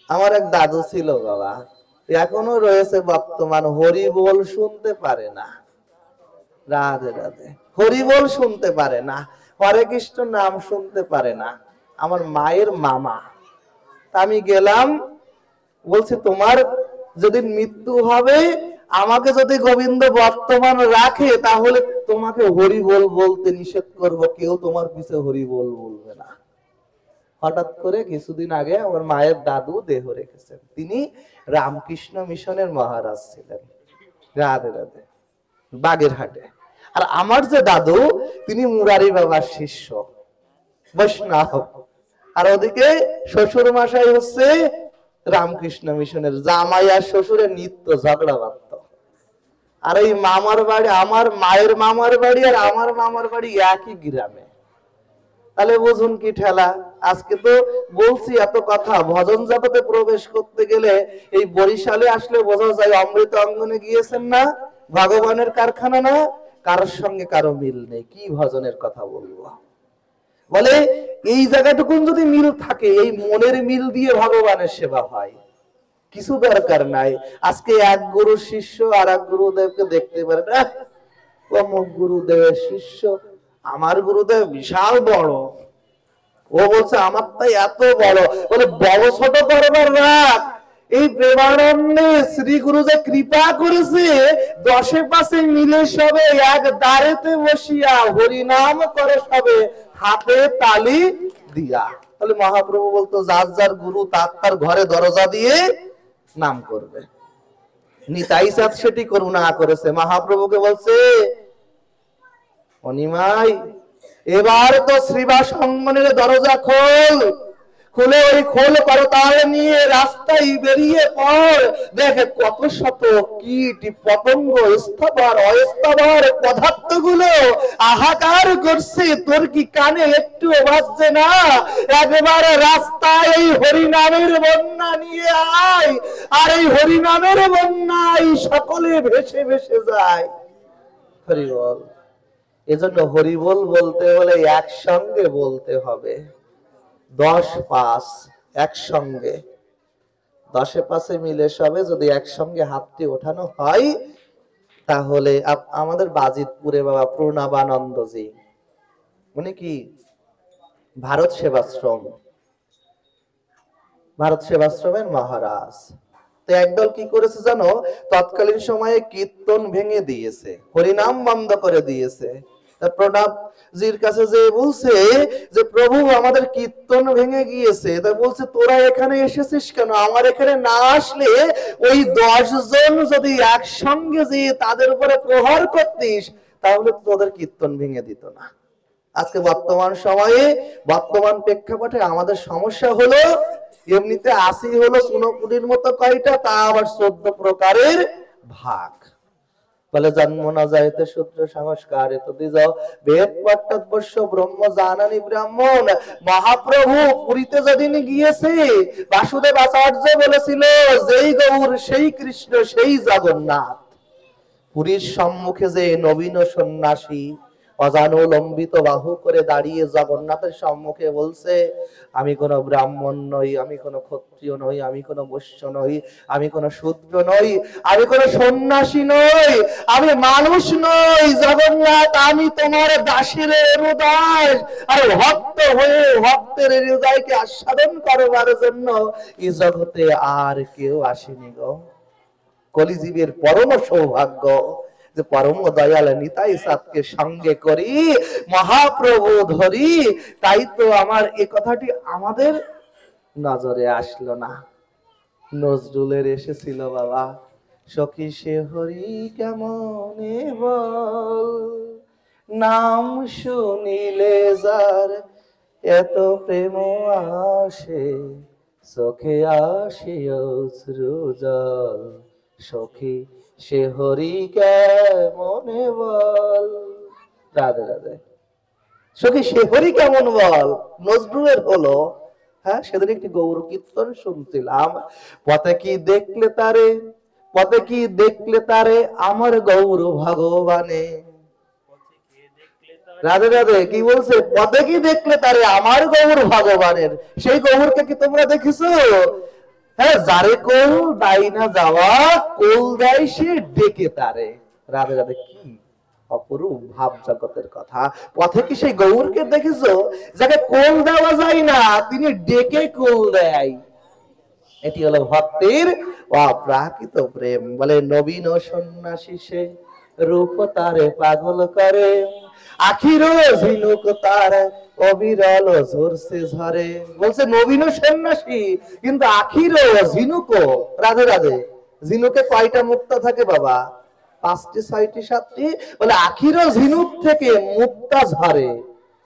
আমার এক দাদু ছিল বাবা, এখনো রয়েছে বর্তমান, হরি বল শুনতে পারে না। রাধে রাধে। হরি বল শুনতে পারে না, হরে কৃষ্ণ নাম শুনতে পারে না। আমার মায়ের মামা। আমি গেলাম, বলছি তোমার যদি মৃত্যু হবে, আমাকে যদি গোবিন্দ বর্তমান রাখে, তাহলে তোমাকে হরি বল বলতে নিষেধ করব, কেউ তোমার পিছে হরি বল বলবে না। হঠাৎ করে কিছুদিন আগে আমার মায়ের দাদু দেহ রেখেছেন, তিনি রামকৃষ্ণ মিশনের মহারাজ ছিলেন। রাধে রাধে। বাগেরহাটে। আর আমার যে দাদু তিনি মুরারি বাবার শিষ্য বৈষ্ণব, আর ওদিকে শ্বশুর মশাই হচ্ছে রামকৃষ্ণ মিশনের। জামাই আর শ্বশুরের নিত্য ঝগড়া বাঁধত। আর এই মামার বাড়ি, আমার মায়ের মামার বাড়ি আর আমার মামার বাড়ি একই গ্রামে। তাহলে বুঝুন কি ঠেলা। আজকে তো বলছি এত কথা, ভজন জগতে প্রবেশ করতে গেলে এই বরিশালে আসলে বোঝা যায় অমৃত অঙ্গনে গিয়েছেন না, ভগবানের কারখানা না, কারোর সঙ্গে কারো মিল নেই। কি ভজনের কথা বলবো, বলে এই জায়গাটুকুন যদি মিল থাকে, এই মনের মিল দিয়ে ভগবানের সেবা হয়, কিছু দরকার নাই। আজকে এক গুরু শিষ্য আর এক গুরুদেবকে দেখতে পারে না, অমুক গুরুদেবের শিষ্য, আমার গুরুদেব বিশাল বড়, ও বলছে আমার তাই এত বড়। বলে বড় ছোট করবার রাখ, এই প্রেমানন্দে শ্রী গুরু যে কৃপা করেছে, দশে পাশে মিলে সবে এক দাঁড়েতে বসিয়া হরি নাম করে সবে হাতে তালি দিয়া। তাহলে মহাপ্রভু বলতো যার যার গুরু তার তার ঘরে দরজা দিয়ে নাম করবে। নিতাই চাঁদ সেটি করুণা করেছে, মহাপ্রভুকে বলছে অনিমাই এবার তো শ্রীবাস অঙ্গনের দরজা খোল, খুলে ওই খোল করতাল নিয়ে রাস্তায় বেরিয়ে পড়। দেখে কত শত কীট পতঙ্গ স্থাবর অস্থাবর পদার্থ গুলো হাহাকার করছে, তোর কি কানে একটু বাজছে না? একবারে রাস্তায় এই হরিনামের বন্যা নিয়ে আয়, আর এই হরিনামের বন্যায় সকলে ভেসে ভেসে যায়। হরি বল। এজন্য হরিবল বলতে হলে একসঙ্গে বলতে হবে, 10-5 একসঙ্গে, 10-এ 5-এ মিলে সবে যদি একসঙ্গে হাতটি ওঠানো হয়, তাহলে আমাদের বাজিতপুরে বাবা প্রণবানন্দজি, উনি কি ভারত সেবাশ্রমের মহারাজ। তো একদল কি করেছে জানো, তৎকালীন সময়ে কীর্তন ভেঙে দিয়েছে, হরিনাম বন্ধ করে দিয়েছে। প্রণবজির কাছে যে বলছে যে প্রভু আমাদের কীর্তন ভেঙে গিয়েছে, তা বলছে তোরা এখানে এসেছিস কেন? আমার এখানে না আসলে ওই 10 জন যদি একসঙ্গে যে তাদের উপরে প্রহার করতিস, তাহলে তোদের কীর্তন ভেঙে দিত না। আজকে বর্তমান সময়ে বর্তমান প্রেক্ষাপটে আমাদের সমস্যা হলো, এমনিতে 80 হলো সোনকুড়ির মতো কয়টা, তা আবার 14 প্রকারের ভাগ। বলে জন্ম না যাইতে সূত্র সংস্কার এত দিযাও বেদ পট্টবর্ষ ব্রহ্ম জানানি ব্রাহ্মণ। মহাপ্রভু পুরীতে যেদিন গিয়েছে, বাসুদেব আচার্য বলেছিল যেই গৌর সেই কৃষ্ণ সেই জগন্নাথ। পুরীর সম্মুখে যে নবীন সন্ন্যাসী অজানুলম্বিত বাহু করে দাঁড়িয়ে জগন্নাথের সম্মুখে বলছে আমি কোনো ব্রাহ্মণ নই, আমি কোনো ক্ষত্রিয় নই, আমি কোনো বৈশ্য নই, আমি কোনো শূদ্র নই, আমি কোনো সন্ন্যাসী নই, আমি মানুষ নই জগন্নাথ, আমি তোমার দাসের হৃদয়। আর ভক্ত হয়ে ভক্তের হৃদয়কে আস্বাদন করবার জন্য এই জগতে আর কেউ আসেনি গো। কলিজীবের পরম সৌভাগ্য যে পরম দয়াল নিতাই চাঁদকে সঙ্গে করি, মহাপ্রভু ধরি। তাই তো আমার এই কথাটি আমাদের নজরে আসলো না। নজরুলের এসেছিল বাবা, সখী সে হরি কেমনে বল, নাম শুনিলে যার এত প্রেম আসে, চোখে আসে অশ্রু জল, সখী সে হরি কেমনে বল। রাধে রাধে। সখী সে হরি কেমন বল নজরুলের হলো। হ্যাঁ, সেদিন একটি গৌর কীর্তন শুনছিলাম, পথে কি দেখলে তারে, পথে কি দেখলে তারে আমার গৌর ভগবানে। রাধে রাধে। কি বলছে? পথে কি দেখলে তারে আমার গৌর ভগবানের। সেই গৌরকে কি তোমরা দেখেছো? হ্যাঁ, যারে কোল দাই না যাওয়া, কোল দেয় সে ডেকে তারে। রাধে রাধে। কি অপরূপ ভাব জগতের কথা। পথে কি সেই গৌরকে দেখেছো যাকে কোল দেওয়া যায় না, তিনি ডেকে কোল দেয়। এটি হলো ভক্তের অপ্রাকৃত প্রেম। বলে নবীন সন্ন্যাসী সে, রূপ তারে পাগল করে, আখিরো ঝিনুক তার অবিরল ঝরছে ঝরে। বলছে নবীন সন্ন্যাসী কিন্তু আখিরো ঝিনুকও। রাধে রাধে। ঝিনুকে কয়টা মুক্তা থাকে বাবা? 5টি 6টি 7টি, বলে আখিরও ঝিনুক থেকে মুক্তা ঝরে।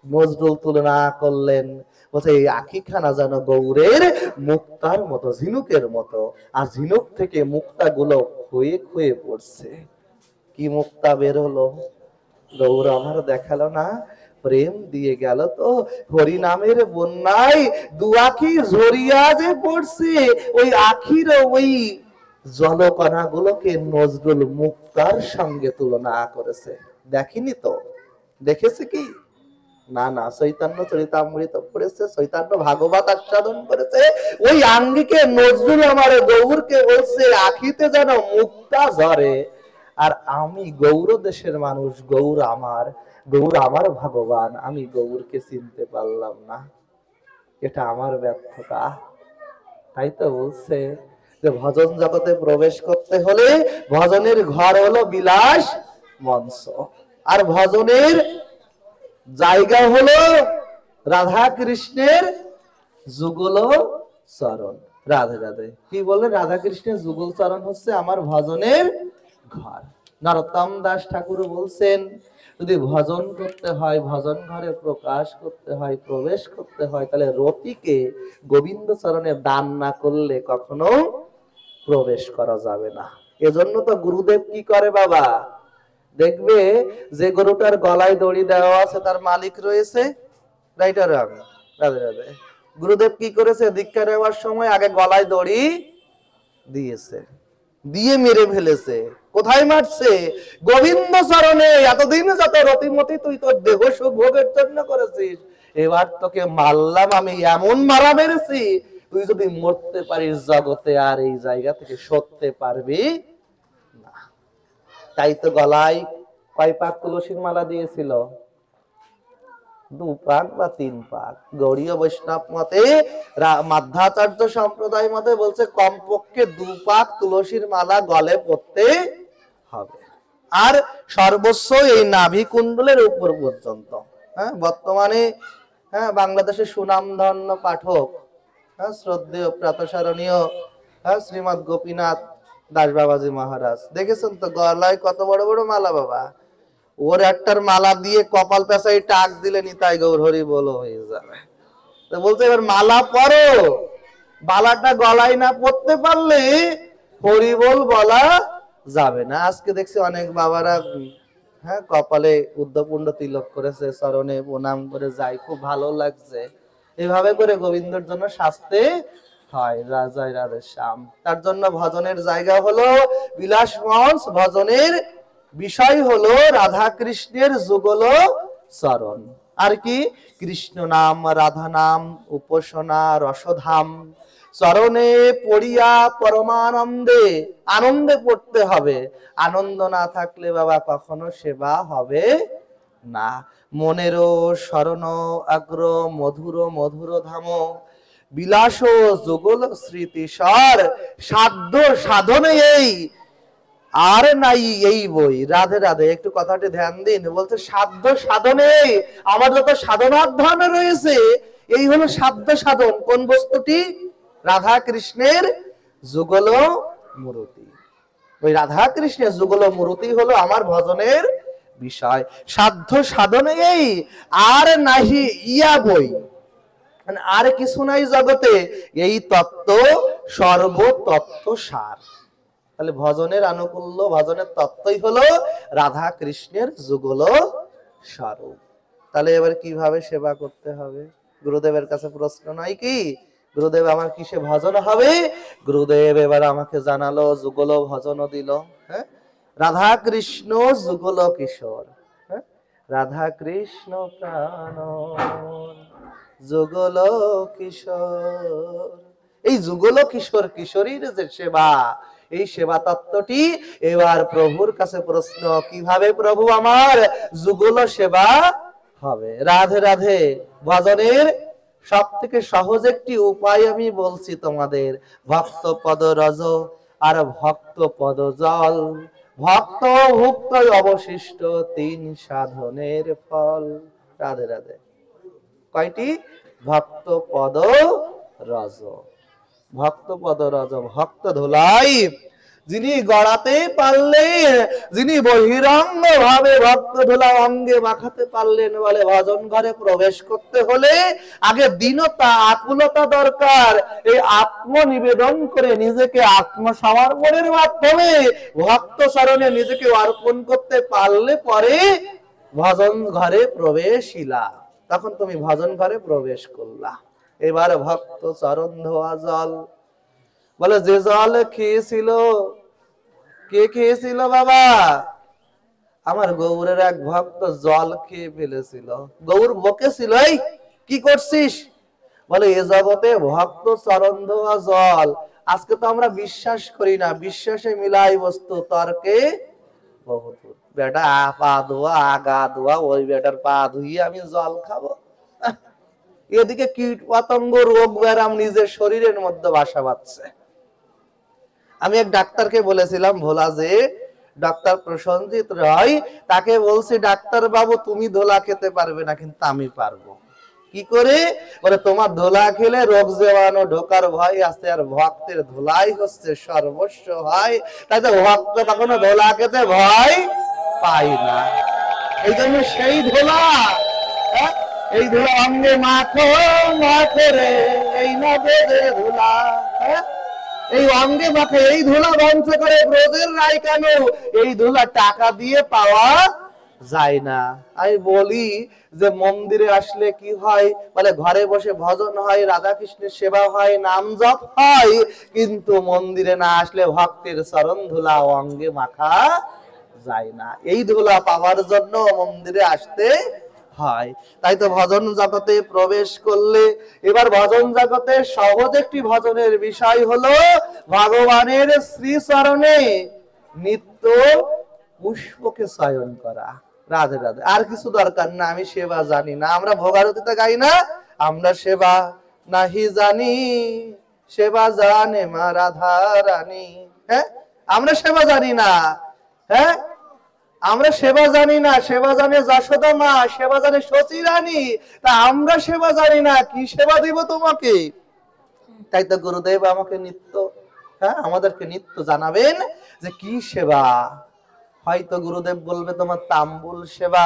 নজরুল তুলনা করলেন, বলছে এই আখিখানা যেন গৌরের মুক্তার মতো, ঝিনুকের মতো, আর ঝিনুক থেকে মুক্তাগুলো ক্ষয়ে ক্ষয়ে পড়ছে। কি মুক্তা বের হলো? গৌর আমার দেখালো না, প্রেম দিয়ে গেল তো হরি নামের বন্যায় দু আখি ঝরিয়া যে পড়ছে, ওই আখির ওই জলকণা গুলোকে নজরুল মুক্তার সঙ্গে তুলনা করেছে। দেখিনি তো? দেখেছে কি? না না, চৈতন্য চরিতামৃত পড়েছে, চৈতন্য ভাগবত আস্বাদন করেছে, ওই আঙ্গিকে নজরুল আমার গৌরকে বলছে আখিতে যেন মুক্তা ঝরে। আর আমি গৌর দেশের মানুষ, গৌর আমার ভগবান, আমি গৌরকে চিনতে পারলাম না, এটা আমার ব্যর্থতা। তাই তো বলছে যে ভজন জগতে প্রবেশ করতে হলে ভজনের ঘর হলো বিলাস মঞ্চ, আর ভজনের জায়গা হলো রাধা কৃষ্ণের যুগল চরণ। রাধে রাধে। কি বলে? রাধা কৃষ্ণের যুগল চরণ হচ্ছে আমার ভজনের ঘর। নরোত্তম দাস ঠাকুর বলছেন, যদি ভজন করতে হয়, ভজন ঘরে প্রকাশ করতে হয়, প্রবেশ করতে হয়, তাহলে রতিকে গোবিন্দ চরণে দান না করলে কখনো প্রবেশ করা যাবে না। এজন্য তো গুরুদেব কি করে বাবা, দেখবে যে গরুটার গলায় দড়ি দেওয়া আছে তার মালিক রয়েছে, রাইট আর রং? রাধে রাধে। গুরুদেব কি করেছে? দীক্ষা নেওয়ার সময় আগে গলায় দড়ি দিয়েছে, দিয়ে মেরে ফেলেছে। কোথায় মারছে? গোবিন্দ চরণে। এতদিন যত রতিমতি তুই তোর দেহ সুখ ভোগের জন্য করেছিস, এবার তোকে মারলাম আমি, এমন মারা মেরেছি, তুই যদি মরতে পারিস জগতে আর এই জায়গা থেকে সরতে পারবি না। তাই তো গলায় কয় পাক তুলসীর মালা দিয়েছিল? 2 পাক বা 3 পাক। গৌড়ীয় বৈষ্ণব মতে, মাধ্যাচার্য সম্প্রদায় মতে বলছে কমপক্ষে 2 পাক তুলসীর মালা গলে পড়তে হবে, আর সর্বস্ব এই নাভি কুণ্ডলের উপর পর্যন্ত। হ্যাঁ, বর্তমানে বাংলাদেশের সুনামধন্য পাঠক, শ্রদ্ধেয় প্রাতঃস্মরণীয় শ্রীমৎ গোপীনাথ দাস বাবাজি মহারাজ, দেখেছেন তো গলায় কত বড় বড় মালা বাবা। ওর একটার মালা দিয়ে কপাল পেঁচাই টাক দিলে নিতাই গৌর হরি বলো হয়ে যাবে। তো বলতে এবার মালা পরো, মালাটা গলায় না পড়তে পারলে হরি বল বলা যাবে না। আজকে দেখছি অনেক বাবারা কপালে উদ্ধপুণ্ড তিলক করেছে, চরণে প্রণাম করে যায়, খুব ভালো লাগছে। এভাবে করে গোবিন্দর জন্য শাস্তে হয়। রাজায় রাধে শ্যাম। তার জন্য ভজনের জায়গা হলো বিলাস মঞ্চ, ভজনের বিষয় হলো রাধা কৃষ্ণের যুগল চরণ। আর কি? কৃষ্ণ নাম, রাধা নাম, উপাসনা, রসধাম, চরণে পড়িয়া পরমানন্দে, আনন্দে পড়তে হবে। আনন্দ না থাকলে বাবা কখনো সেবা হবে না। মনেরও শরণ আগ্র মধুর মধুর ধাম, বিলাস যুগল স্মৃতিস্বর, সাধ্য সাধনে এই আর নাই এই বই। রাধে রাধে। একটু কথাটি ধ্যান দিন। বলছে সাধ্য সাধনে, আমার যত সাধনাধ্যান রয়েছে এই হলো সাধ্য সাধন। কোন বস্তুটি? রাধা কৃষ্ণের যুগল মূরতি। ওই রাধা কৃষ্ণের যুগল মূরতি হলো আমার ভজনের বিষয়। সাধ্য সাধনে এই আর নাহি ইয়া বই, মানে আর কিছু নাই জগতে, এই তত্ত্ব সর্বতত্ত্ব সার। তাহলে ভজনের আনুকূল্য, ভজনের তত্ত্বই হলো রাধা কৃষ্ণের যুগল স্বরূপ। তাহলে এবার কিভাবে সেবা করতে হবে? গুরুদেবের কাছে প্রশ্ন নাই কি, গুরুদেব আমার কিসে ভজন হবে? গুরুদেব এবার আমাকে জানালো, যুগল ভজন দিল। হ্যাঁ, রাধা কৃষ্ণ যুগল কিশোর। হ্যাঁ, রাধা কৃষ্ণ প্রাণ যুগল কিশোর। এই যুগল কিশোর কিশোরীর যে সেবা, এই সেবা তত্ত্বটি এবার প্রভুর কাছে প্রশ্ন, কিভাবে প্রভু আমার যুগল সেবা হবে? রাধে রাধে। ভজনের সব থেকে সহজ একটি উপায় আমি বলছি তোমাদের, ভক্ত পদ রজ আর ভক্ত পদ জল, ভক্ত ভুক্ত অবশিষ্ট 3 সাধনের ফল। রাধে রাধে। কয়টি? ভক্ত পদ রজ, ভক্ত পদ রজ, ভক্ত ধোলাই যিনি গড়াতে পারলেন, যিনি বহিরঙ্গ ভাবে ভক্ত ধুলা অঙ্গে মাখাতে পারলেন, বলে ভজন ঘরে প্রবেশ করতে হলে আগে দীনতা আকুলতা দরকার। এই আত্মনিবেদন করে নিজেকে আত্মসমর্পণের মাধ্যমে ভক্ত চরণে নিজেকে অর্পণ করতে পারলে পরে ভজন ঘরে প্রবেশিলা, তখন তুমি ভজন ঘরে প্রবেশ করলা। এবার ভক্ত চরণ ধোয়া জল, বলে যে জল খেয়েছিল, কে খেয়েছিল বাবা? আমার গৌরের এক ভক্ত জল খেয়ে ফেলেছিল। গৌর বকেছিল, এই কি করছিস? বলে এ জগতে ভক্ত চরণ ধোয়া জল। আজকে তো আমরা বিশ্বাস করি না, বিশ্বাসে মিলাই বস্তু, তর্কে বহুত। বেটা পা ধোয়া আগা ধোয়া, ওই বেটার পা ধুইয়ে আমি জল খাবো? এদিকে কীট পতঙ্গ রোগ ব্যারাম নিজের শরীরের মধ্যে বাসা বাঁধছে। আমি এক ডাক্তারকে বলেছিলাম ভোলা, যে ডাক্তার প্রসঞ্জিত রায়, তাকে বলছি ডাক্তার বাবু তুমি ধোলা খেতে পারবে না, কিন্তু আমি পারবো। কি করে? বলে তোমার ধোলা খেলে রোগ জীবাণু ঢোকার ভয় আছে, আর ভক্তের ধোলাই হচ্ছে সর্বস্ব হয়, তাই তো ভক্ত কখনো ধোলা খেতে ভয় পাই না। এই জন্য সেই ধোলা, এই ধুলা অঙ্গে মাখো মাখো রে, এই না বেদে ধুলা, এই অঙ্গে মাখে, এই ধুলা বঞ্চ করে ব্রজের রায় কেন? এই ধুলা টাকা দিয়ে পাওয়া যায় না। আমি বলি যে মন্দিরে আসলে কি হয়, বলে ঘরে বসে ভজন হয়, রাধা কৃষ্ণের সেবা হয়, নাম জপ হয়, কিন্তু মন্দিরে না আসলে ভক্তের চরণ ধুলা অঙ্গে মাখা যায় না। এই ধুলা পাওয়ার জন্য মন্দিরে আসতে হয়। তাই তো ভজন জগতে প্রবেশ করলে, এবার ভজন জগতে সহজ একটি ভজনের বিষয় হলো ভগবানের শ্রী চরণে নিত্য পুষ্পকে চয়ন করা। রাধে রাধে। আর কিছু দরকার না। আমি সেবা জানি না, আমরা ভোগারতিতে গাই না, আমরা সেবা নাহি জানি, সেবা জানে মা রাধা রানী। হ্যাঁ, আমরা সেবা জানি না। হ্যাঁ, আমরা সেবা জানি না, সেবা জানে যশোদা মা, সেবা জানে শচী রানী, তা আমরা সেবা জানি না, কি সেবা দিব তোমাকে? তাই তো গুরুদেব আমাকে নিত্য, আমাদেরকে নিত্য জানাবেন যে কি সেবা। হয়তো গুরুদেব বলবে তোমার তাম্বুল সেবা,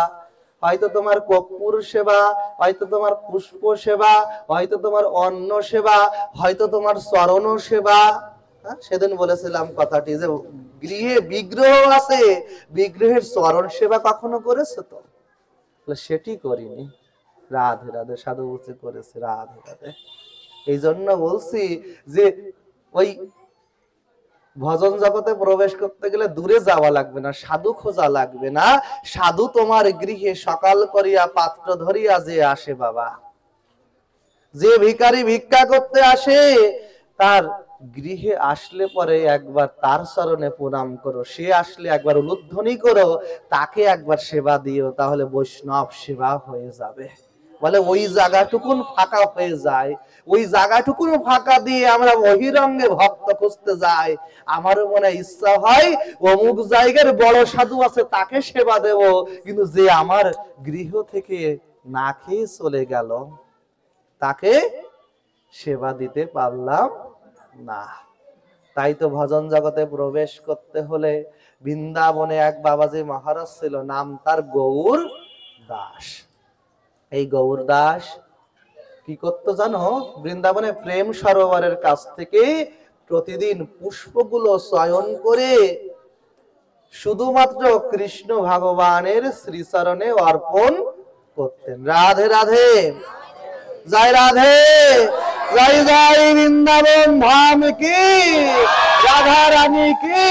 হয়তো তোমার কর্পূর সেবা, হয়তো তোমার পুষ্প সেবা, হয়তো তোমার অন্ন সেবা, হয়তো তোমার চরণ সেবা। সেদিন বলেছিলাম কথাটি, যে গৃহে বিগ্রহ আছে, বিগ্রহের চরণ সেবা কখনো করেছে? তো সেটি করিনি। রাধে রাধে। সাধু বুঝে করেছে। রাধে রাধে। এই জন্য বলছি যে ওই ভজন জগতে প্রবেশ করতে গেলে দূরে যাওয়া লাগবে না, সাধু খোঁজা লাগবে না। সাধু তোমার গৃহে সকাল করিয়া পাত্র ধরিয়া যে আসে বাবা, যে ভিখারি ভিক্ষা করতে আসে, তার গৃহে আসলে পরে একবার তার চরণে প্রণাম করো, সে আসলে একবার উলুধ্বনি করো, তাকে একবার সেবা দিও, তাহলে বৈষ্ণব সেবা হয়ে যাবে। বলে ওই জায়গাটুকুন ফাঁকা হয়ে যায়, ওই জায়গাটুকুন ফাঁকা দিয়ে আমরা বহিরঙ্গে ভক্ত খুঁজতে যাই। আমারও মনে ইচ্ছা হয় অমুক জায়গার বড় সাধু আছে, তাকে সেবা দেব, কিন্তু যে আমার গৃহ থেকে না খেয়ে চলে গেল, তাকে সেবা দিতে পারলাম না। তাই তো ভজন জগতে প্রবেশ করতে হলে, বৃন্দাবনে এক বাবাজি মহারাজ ছিল, নাম তার গৌর দাস। এই গৌর দাস কি করতো জানো? বৃন্দাবনে প্রেম সরোবরের কাছ থেকে প্রতিদিন পুষ্পগুলো চয়ন করে শুধুমাত্র কৃষ্ণ ভগবানের শ্রীচরণে অর্পণ করতেন। রাধে রাধে। জয় রাধে। জয় জয় বৃন্দাবন ধাম কি, রাধা রানী কি,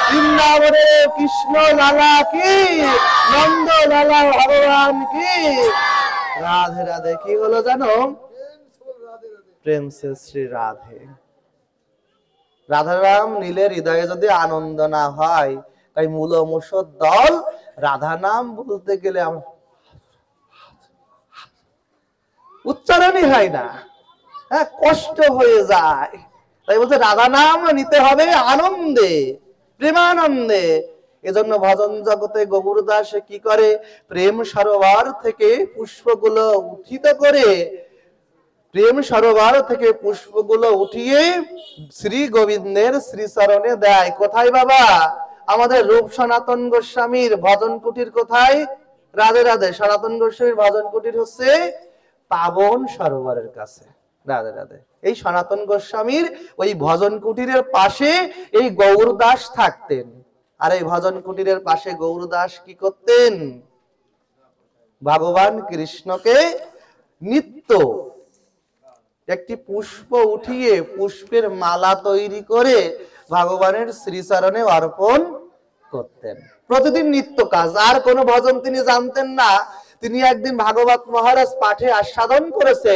বৃন্দাবনের কৃষ্ণ লালা কি, নন্দ লালা ভগবান কি। রাধে রাধে। কি হলো জানো? প্রেম সে শ্রী রাধে। রাধারাম নীলের হৃদয়ে যদি আনন্দ না হয়, তাই মূল মুসর দল রাধা নাম বলতে গেলে উচ্চারণই হয় না, কষ্ট হয়ে যায়। তাই বলছে রাধা নাম নিতে হবে আনন্দে, প্রেমানন্দে। এজন্য ভজন জগতে গৌর দাস কি করে? প্রেম সরোবর থেকে পুষ্পগুলো উত্থিত করে প্রেম সরোবর থেকে পুষ্পগুলো উঠিয়ে শ্রী গোবিন্দের শ্রীচরণে দেয়। কোথায় বাবা? আমাদের রূপ সনাতন গোস্বামীর ভজন কুটির কোথায়? রাধে রাধে। সনাতন গোস্বামীর ভজন কুটির হচ্ছে পাবন সরোবরের কাছে। রাধে রাধে। এই সনাতন গোস্বামীর ওই ভজন কুটিরের পাশে এই গৌরদাস থাকতেন। আর এই ভজন কুটিরের পাশে গৌরদাস কি করতেন? ভগবান কৃষ্ণকে নিত্য একটি পুষ্প উঠিয়ে পুষ্পের মালা তৈরি করে ভগবানের শ্রীচরণে অর্পণ করতেন। প্রতিদিন নিত্য কাজ। আর কোনো ভজন তিনি জানতেন না। তিনি একদিন ভাগবত মহারাজ পাঠে আস্বাদন করেছে,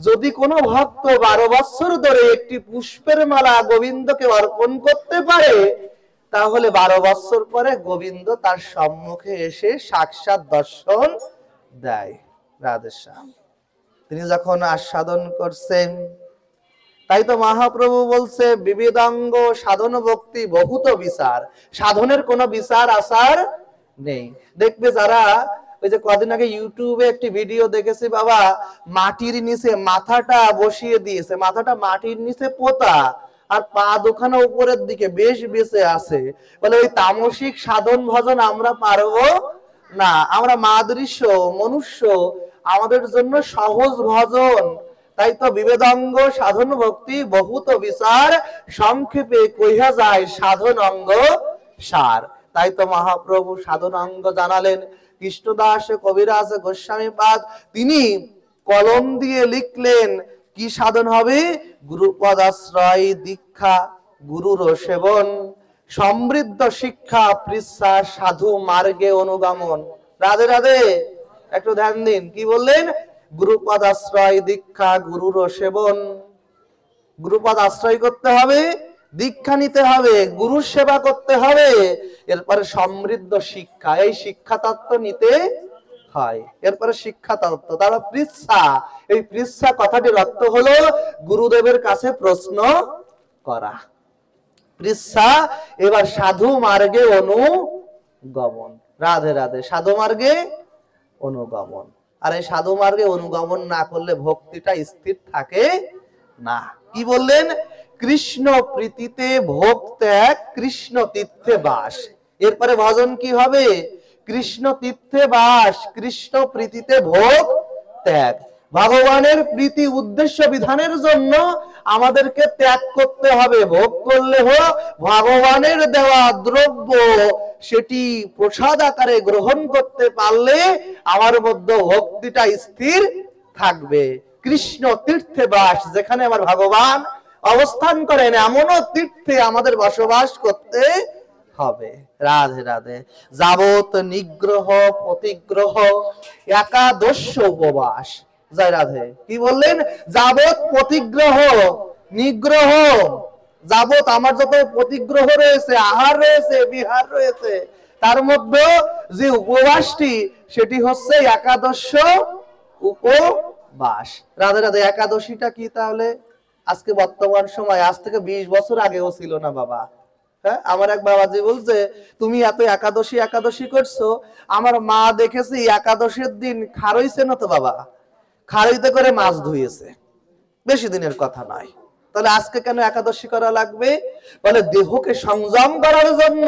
যদি কোনো ভক্ত 12 বছর ধরে একটি পুষ্পের মালা গোবিন্দকে অর্পণ করতে পারে, তাহলে 12 বছর পরে গোবিন্দ তার সম্মুখে এসে সাক্ষাৎ দর্শন দেয়। রাধেশ্যাম। তিনি যখন আস্বাদন করছেন, তাই তো মহাপ্রভু বলছে বিবিধাঙ্গ সাধন ভক্তি বহুত বিচার। সাধনের কোনো বিচার আচার নেই। দেখবে যারা ওই যে কদিন আগে ইউটিউবে একটি ভিডিও দেখেছি বাবা, মাটির নিচে মাথাটা বসিয়ে দিয়েছে, মাথাটা মাটির নিচে পোতা আর পা দুখানা উপরের দিকে বেশ বেঁচে আছে। বলে ওই তামসিক সাধন ভজন আমরা পারবো না, আমরা মাদৃশ্য মনুষ্য, আমাদের জন্য সহজ ভজন। তাই তো বিবেদাঙ্গ সাধন ভক্তি বহুত বিচার, সংক্ষেপে কইয়া যায় সাধন অঙ্গ সার। তাই তো মহাপ্রভু সাধন অঙ্গ জানালেন। কৃষ্ণদাস কবিরাজ গোস্বামী পাদ তিনি কলম দিয়ে লিখলেন কি সাধন হবে? গুরুপদ আশ্রয় দীক্ষা, গুরুর সেবন, সমৃদ্ধ শিক্ষা, পৃচ্ছা, সাধু মার্গে অনুগমন। রাধে রাধে। একটু ধ্যান দিন, কি বললেন? গুরুপদ আশ্রয় দীক্ষা, গুরুর সেবন। গুরুপদ আশ্রয় করতে হবে, দীক্ষা নিতে হবে, গুরুর সেবা করতে হবে, এরপরে সমৃদ্ধ শিক্ষা, এই শিক্ষা তত্ত্ব নিতে হয়। এরপরে শিক্ষা তত্ত্ব, তারপর পৃচ্ছা। এই পৃচ্ছা কথাটির অর্থ হলো গুরুদেবের কাছে প্রশ্ন করা। পৃচ্ছা। এবার সাধু মার্গে অনুগমন। রাধে রাধে। সাধু মার্গে অনুগমন। আর এই সাধু মার্গে অনুগমন না করলে ভক্তিটা স্থির থাকে না। কি বললেন? কৃষ্ণ প্রীতিতে ভোগ ত্যাগ, কৃষ্ণ তীর্থে বাস। এরপরে ভজন কি হবে? কৃষ্ণ তীর্থে বাস, কৃষ্ণ প্রীতিতে ভোগ ত্যাগ। ভগবানের প্রীতি উদ্দেশ্য বিধানের জন্য আমাদেরকে ত্যাগ করতে হবে। ভোগ করলে হোক ভগবানের দেওয়া দ্রব্য, সেটি প্রসাদ আকারে গ্রহণ করতে পারলে আমার মধ্যে ভক্তিটা স্থির থাকবে। কৃষ্ণ তীর্থে বাস, যেখানে আমার ভগবান অবস্থান করেন এমনও তীর্থে আমাদের বসবাস করতে হবে। রাধে রাধে। যাবত নিগ্রহ প্রতিগ্রহ একাদশ উপবাস। জয় রাধে। কি বললেন? যাবত প্রতিগ্রহ নিগ্রহ, যাবত আমার যত প্রতিগ্রহ রয়েছে, আহার রয়েছে, বিহার রয়েছে, তার মধ্যে যে উপবাসটি সেটি হচ্ছে একাদশ উপবাস। রাধে রাধে। একাদশীটা কি তাহলে? আজকে বর্তমান সময়, আজ থেকে 20 বছর আগেও ছিল না বাবা। হ্যাঁ, আমার এক বাবাজি বলছে তুমি এত একাদশী একাদশী করছো, আমার মা দেখেছি একাদশীর দিন খারইছে না তো বাবা, খারইতে করে মাছ ধুয়েছে, বেশি দিনের কথা নয়। তাহলে আজকে কেন একাদশী করা লাগবে? বলে দেহকে সংযম করার জন্য।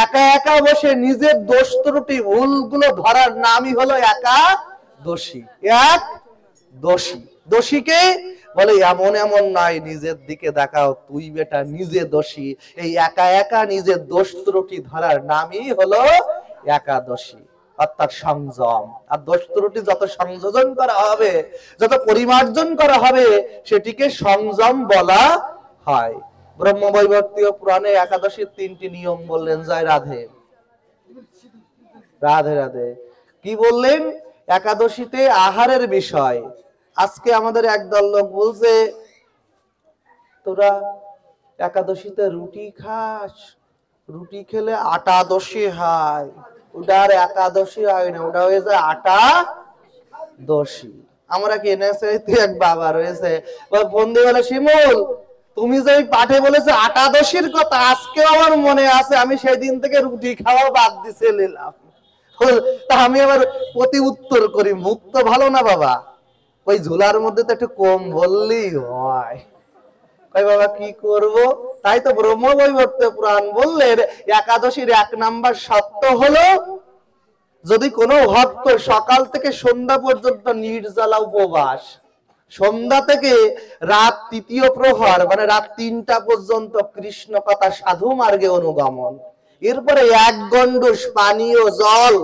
একা একা বসে নিজের দোষ ত্রুটি ভুলগুলো ধরার নামই হলো একাদশী। এক দোষী। দোষীকে বলে এমন এমন নয়, নিজের দিকে দেখাও, তুই বেটা নিজে দোষী। এই একা একা নিজের দোষ ত্রুটি ধরার নামই হলো একাদশী, অর্থাৎ সংযম। আর দোষ ত্রুটি যত সংযোজন করা হবে, যত পরিমার্জন করা হবে, সেটিকে সংযম বলা হয়। ব্রহ্মবৈবর্তীয় পুরাণে একাদশীর 3টি নিয়ম বললেন। জয় রাধে। রাধে রাধে। কি বললেন? একাদশীতে আহারের বিষয়। আজকে আমাদের একদল লোক বলছে তোরা একাদশীতে রুটি খাস, রুটি খেলে আটা দোষী হয়। ওটা আর একাদশী হয় না, ওটা হয়ে যায় আটা দোষী। আমরা কি এনেছে এক বাবা রয়েছে, ফোন দিয়ে বলে শিমুল তুমি যে পাঠে বলেছে আটা দোষীর কথা, আজকে আমার মনে আছে, আমি সেই দিন থেকে রুটি খাওয়া বাদ দিছে নিলাম। তা আমি আবার প্রতি উত্তর করি, মুখ তো ভালো না বাবা। ওই ঝুলার মধ্যে তো একটু কম বললেই হয়। কই বাবা কি করব? তাই তো ব্রহ্মবৈবর্ত পুরাণ বললেন একাদশীর 1 নাম্বার সত্য হলো যদি কোনো ভক্ত সকাল থেকে সন্ধ্যা পর্যন্ত নির্জলা উপবাস, সন্ধ্যা থেকে রাত 3য় প্রহর মানে রাত 3টা পর্যন্ত কৃষ্ণ কথা সাধু মার্গে অনুগমন, এরপরে 1 গণ্ডূষ পানীয় জল,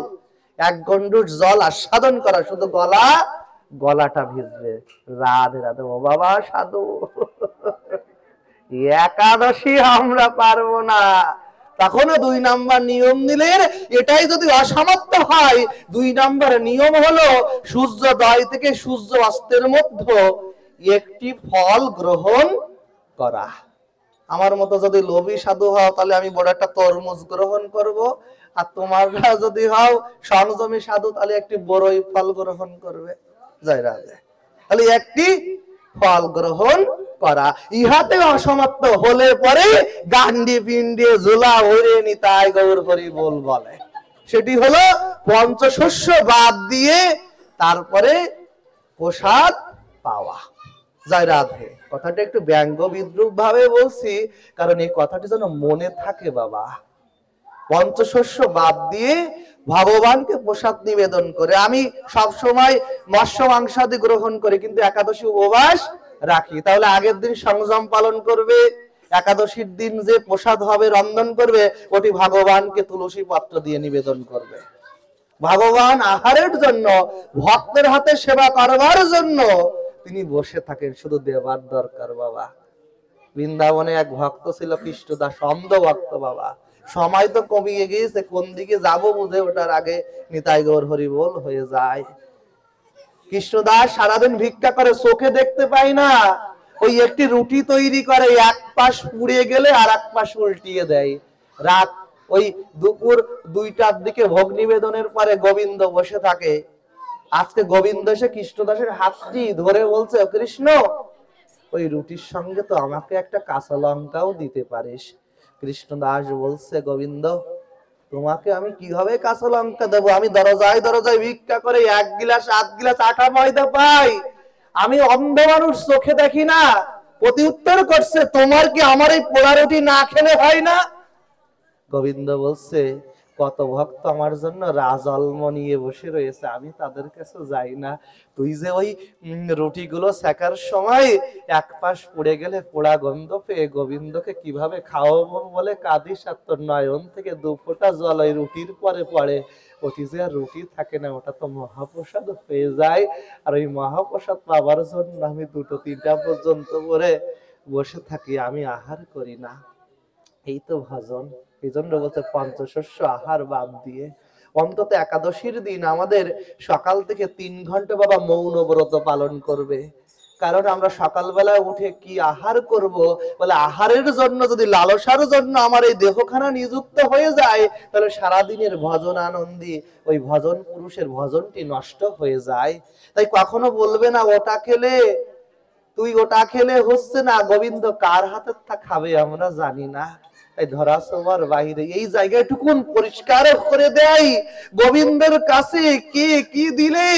1 গণ্ডূষ জল আস্বাদন করা, শুধু গলাটা ভিজবে, রাধে রাধে। ও বাবা সাধু, একাদশী আমরা পারবো না। তখনও 2 নাম্বার নিয়ম দিলেন। এটাই যদি অসামর্থ্য হয়, 2 নাম্বার নিয়ম হলো সূর্যোদয় থেকে সূর্য অস্তের মধ্যে একটি ফল গ্রহণ করা। আমার মতো যদি লোভী সাধু হও তাহলে আমি বড় একটা তরমুজ গ্রহণ করব, আর তোমরা যদি হও সংযমী সাধু তাহলে একটি বড়ই ফল গ্রহণ করবে। জয় রাধে। তাহলে একটি ফল গ্রহণ করা। ইহাতে অসমর্থ হলে পরে গান্ডি পিণ্ডে ঝোলা ভরে নিতাই গৌর হরি বল বলে। সেটি হলো পঞ্চশস্য বাদ দিয়ে তারপরে প্রসাদ পাওয়া। জয় রাধে। কথাটা একটু ব্যঙ্গ বিদ্রুপ ভাবে বলছি, কারণ এই কথাটি যেন মনে থাকে বাবা। পঞ্চশস্য বাদ দিয়ে ভগবানকে প্রসাদ নিবেদন করে। আমি সব সময় মৎস্য মাংসাদি গ্রহণ করি, কিন্তু একাদশী উপবাস রাখি। তাহলে আগের দিন সংযম পালন করবে, একাদশীর দিন যে প্রসাদ হবে রন্ধন করবে, ওটি ভগবানকে তুলসী পত্র দিয়ে নিবেদন করবে। ভগবান আহারের জন্য, ভক্তের হাতে সেবা করবার জন্য তিনি বসে থাকেন, শুধু দেবার দরকার বাবা। বৃন্দাবনে এক ভক্ত ছিল কৃষ্ণদাস, অন্ধ ভক্ত বাবা। সময় তো কমিয়ে গিয়েছে, কোন দিকে যাব বুঝে ওঠার আগে নিতাই গৌর হরি বল হয়ে যায়। কৃষ্ণদাস সারাদিন ভিক্ষা করে, চোখে দেখতে পায় না। ওই একটি রুটি তৈরি করে, 1 পাশ পুড়ে গেলে আর 1 পাশ উল্টিয়ে দেয়। রাত ওই দুপুর 2টার দিকে ভোগ নিবেদনের পরে গোবিন্দ বসে থাকে। আজকে গোবিন্দ এসে কৃষ্ণদাসের হাতটি ধরে বলছে, কৃষ্ণ ওই রুটির সঙ্গে তো আমাকে একটা কাঁচা লঙ্কাও দিতে পারিস। কৃষ্ণদাস বলছে, গোবিন্দ তোমাকে আমি কিভাবে কাঁচা লঙ্কা দেবো? আমি দরজায় দরজায় ভিক্ষা করে 1 গিলাস 8 গিলাস আটা ময়দা পাই, আমি অন্ধ মানুষ, চোখে দেখি না। প্রতি উত্তর করছে, তোমার কি আমার এই পোড়া রুটি না খেলে হয় না? গোবিন্দ বলছে, কত ভক্ত আমার জন্য রাজলম নিয়ে বসে রয়েছে, আমি তাদের কাছে যাই না। তুই যে ওই রুটিগুলো সেকার সময় 1 পাশ পুড়ে গেলে পোড়া গন্ধ পেয়ে গোবিন্দকে কিভাবে খাওয়াবো বলে কাঁদিস, আর তোর নয়ন থেকে 2 ফোঁটা জল ওই রুটির পরে পড়ে, ওটি যে আর রুটি থাকে না, ওটা তো মহাপ্রসাদ হয়ে যায়। আর ওই মহাপ্রসাদ পাবার জন্য আমি 2টো 3টা পর্যন্ত পরে বসে থাকি, আমি আহার করি না। এই তো ভজন। এই জন্য বলছে পঞ্চশস্য আহার বাদ দিয়ে অন্তত একাদশীর দিন আমাদের সকাল থেকে 3 ঘন্টা বাবা মৌন ব্রত পালন করবে। কারণ আমরা সকালবেলা উঠে কি আহার করব, বলে আহারের জন্য যদি লালসার জন্য আমার এই দেহখানা নিযুক্ত হয়ে যায়, তাহলে সারাদিনের ভজন আনন্দী ওই ভজন পুরুষের ভজনটি নষ্ট হয়ে যায়। তাই কখনো বলবে না ওটা খেলে, তুই ওটা খেলে হচ্ছে না। গোবিন্দ কার হাতে তা খাবে আমরা জানি না। তাই ধরা সবার বাইরে এই জায়গাটুকুন পরিষ্কার করে দেয়, গোবিন্দের কাছে কে কি দিলে,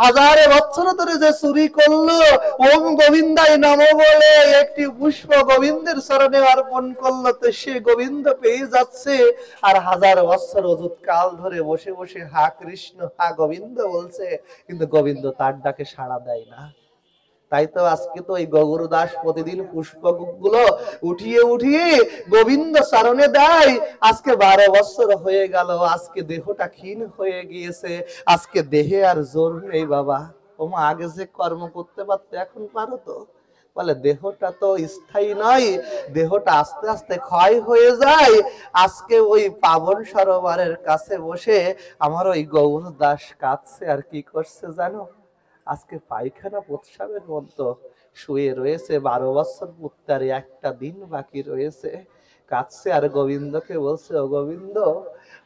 হাজারে বছর ধরে যে চুরি করলো, ওম গোবিন্দায় নমঃ বলে একটি পুষ্প গোবিন্দের চরণে অর্পণ করলো, তো সে গোবিন্দ পেয়ে যাচ্ছে। আর হাজার বছর অযুত কাল ধরে বসে বসে হা কৃষ্ণ হা গোবিন্দ বলছে, কিন্তু গোবিন্দ তার ডাকে সাড়া দেয় না। তাই তো আজকে তো এই গৌরদাস প্রতিদিন পুষ্পগুলো উঠিয়ে উঠিয়ে গোবিন্দ চরণে দেয়। আজকে 12 বছর হয়ে গেল, আজকে দেহটা ক্ষীণ হয়ে গিয়েছে, আজকে দেহে আর জোর নেই বাবা। ওমা আগে যে কর্ম করতে পারতো এখন পারো তো? বলে দেহটা তো স্থায়ী নয়, দেহটা আস্তে আস্তে ক্ষয় হয়ে যায়। আজকে ওই পাবন সরোবরের কাছে বসে আমার ওই গৌরদাস কাঁদছে, আর কি করছে জানো? আজকে পায়খানা প্রস্রাবের মতো শুয়ে রয়েছে। 12 বছর পুত্রার একটা দিন বাকি রয়েছে, কাঁদছে আর গোবিন্দকে বলছে, ও গোবিন্দ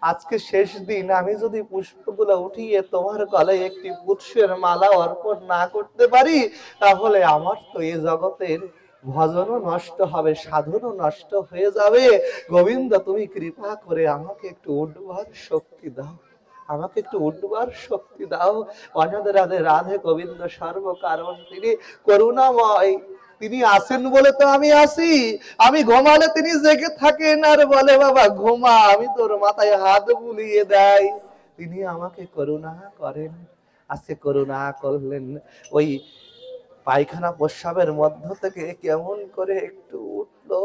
আজকে শেষ দিন, আমি যদি পুষ্পগুলো উঠিয়ে তোমার গলায় একটি পুষ্পের মালা অর্পণ না করতে পারি, তাহলে আমার তো এই জগতের ভজনও নষ্ট হবে, সাধনও নষ্ট হয়ে যাবে। গোবিন্দ তুমি কৃপা করে আমাকে একটু উঠবার শক্তি দাও। আমাকে একটু উঠবার শক্তি দাও। অনাথ রাধে রাধে গোবিন্দ সর্বকারণ, তিনি করুণাময়, তিনি আসেন বলে তো আমি আসি। আমি ঘুমালে তিনি জেগে থাকেন আর বলে বাবা ঘুমা, আমি তোর মাথায় হাত বুলিয়ে দেয়। তিনি আমাকে করুণা করেন। আজকে করুণা করলেন। ওই পায়খানা প্রস্রাবের মধ্য থেকে কেমন করে একটু উঠলো।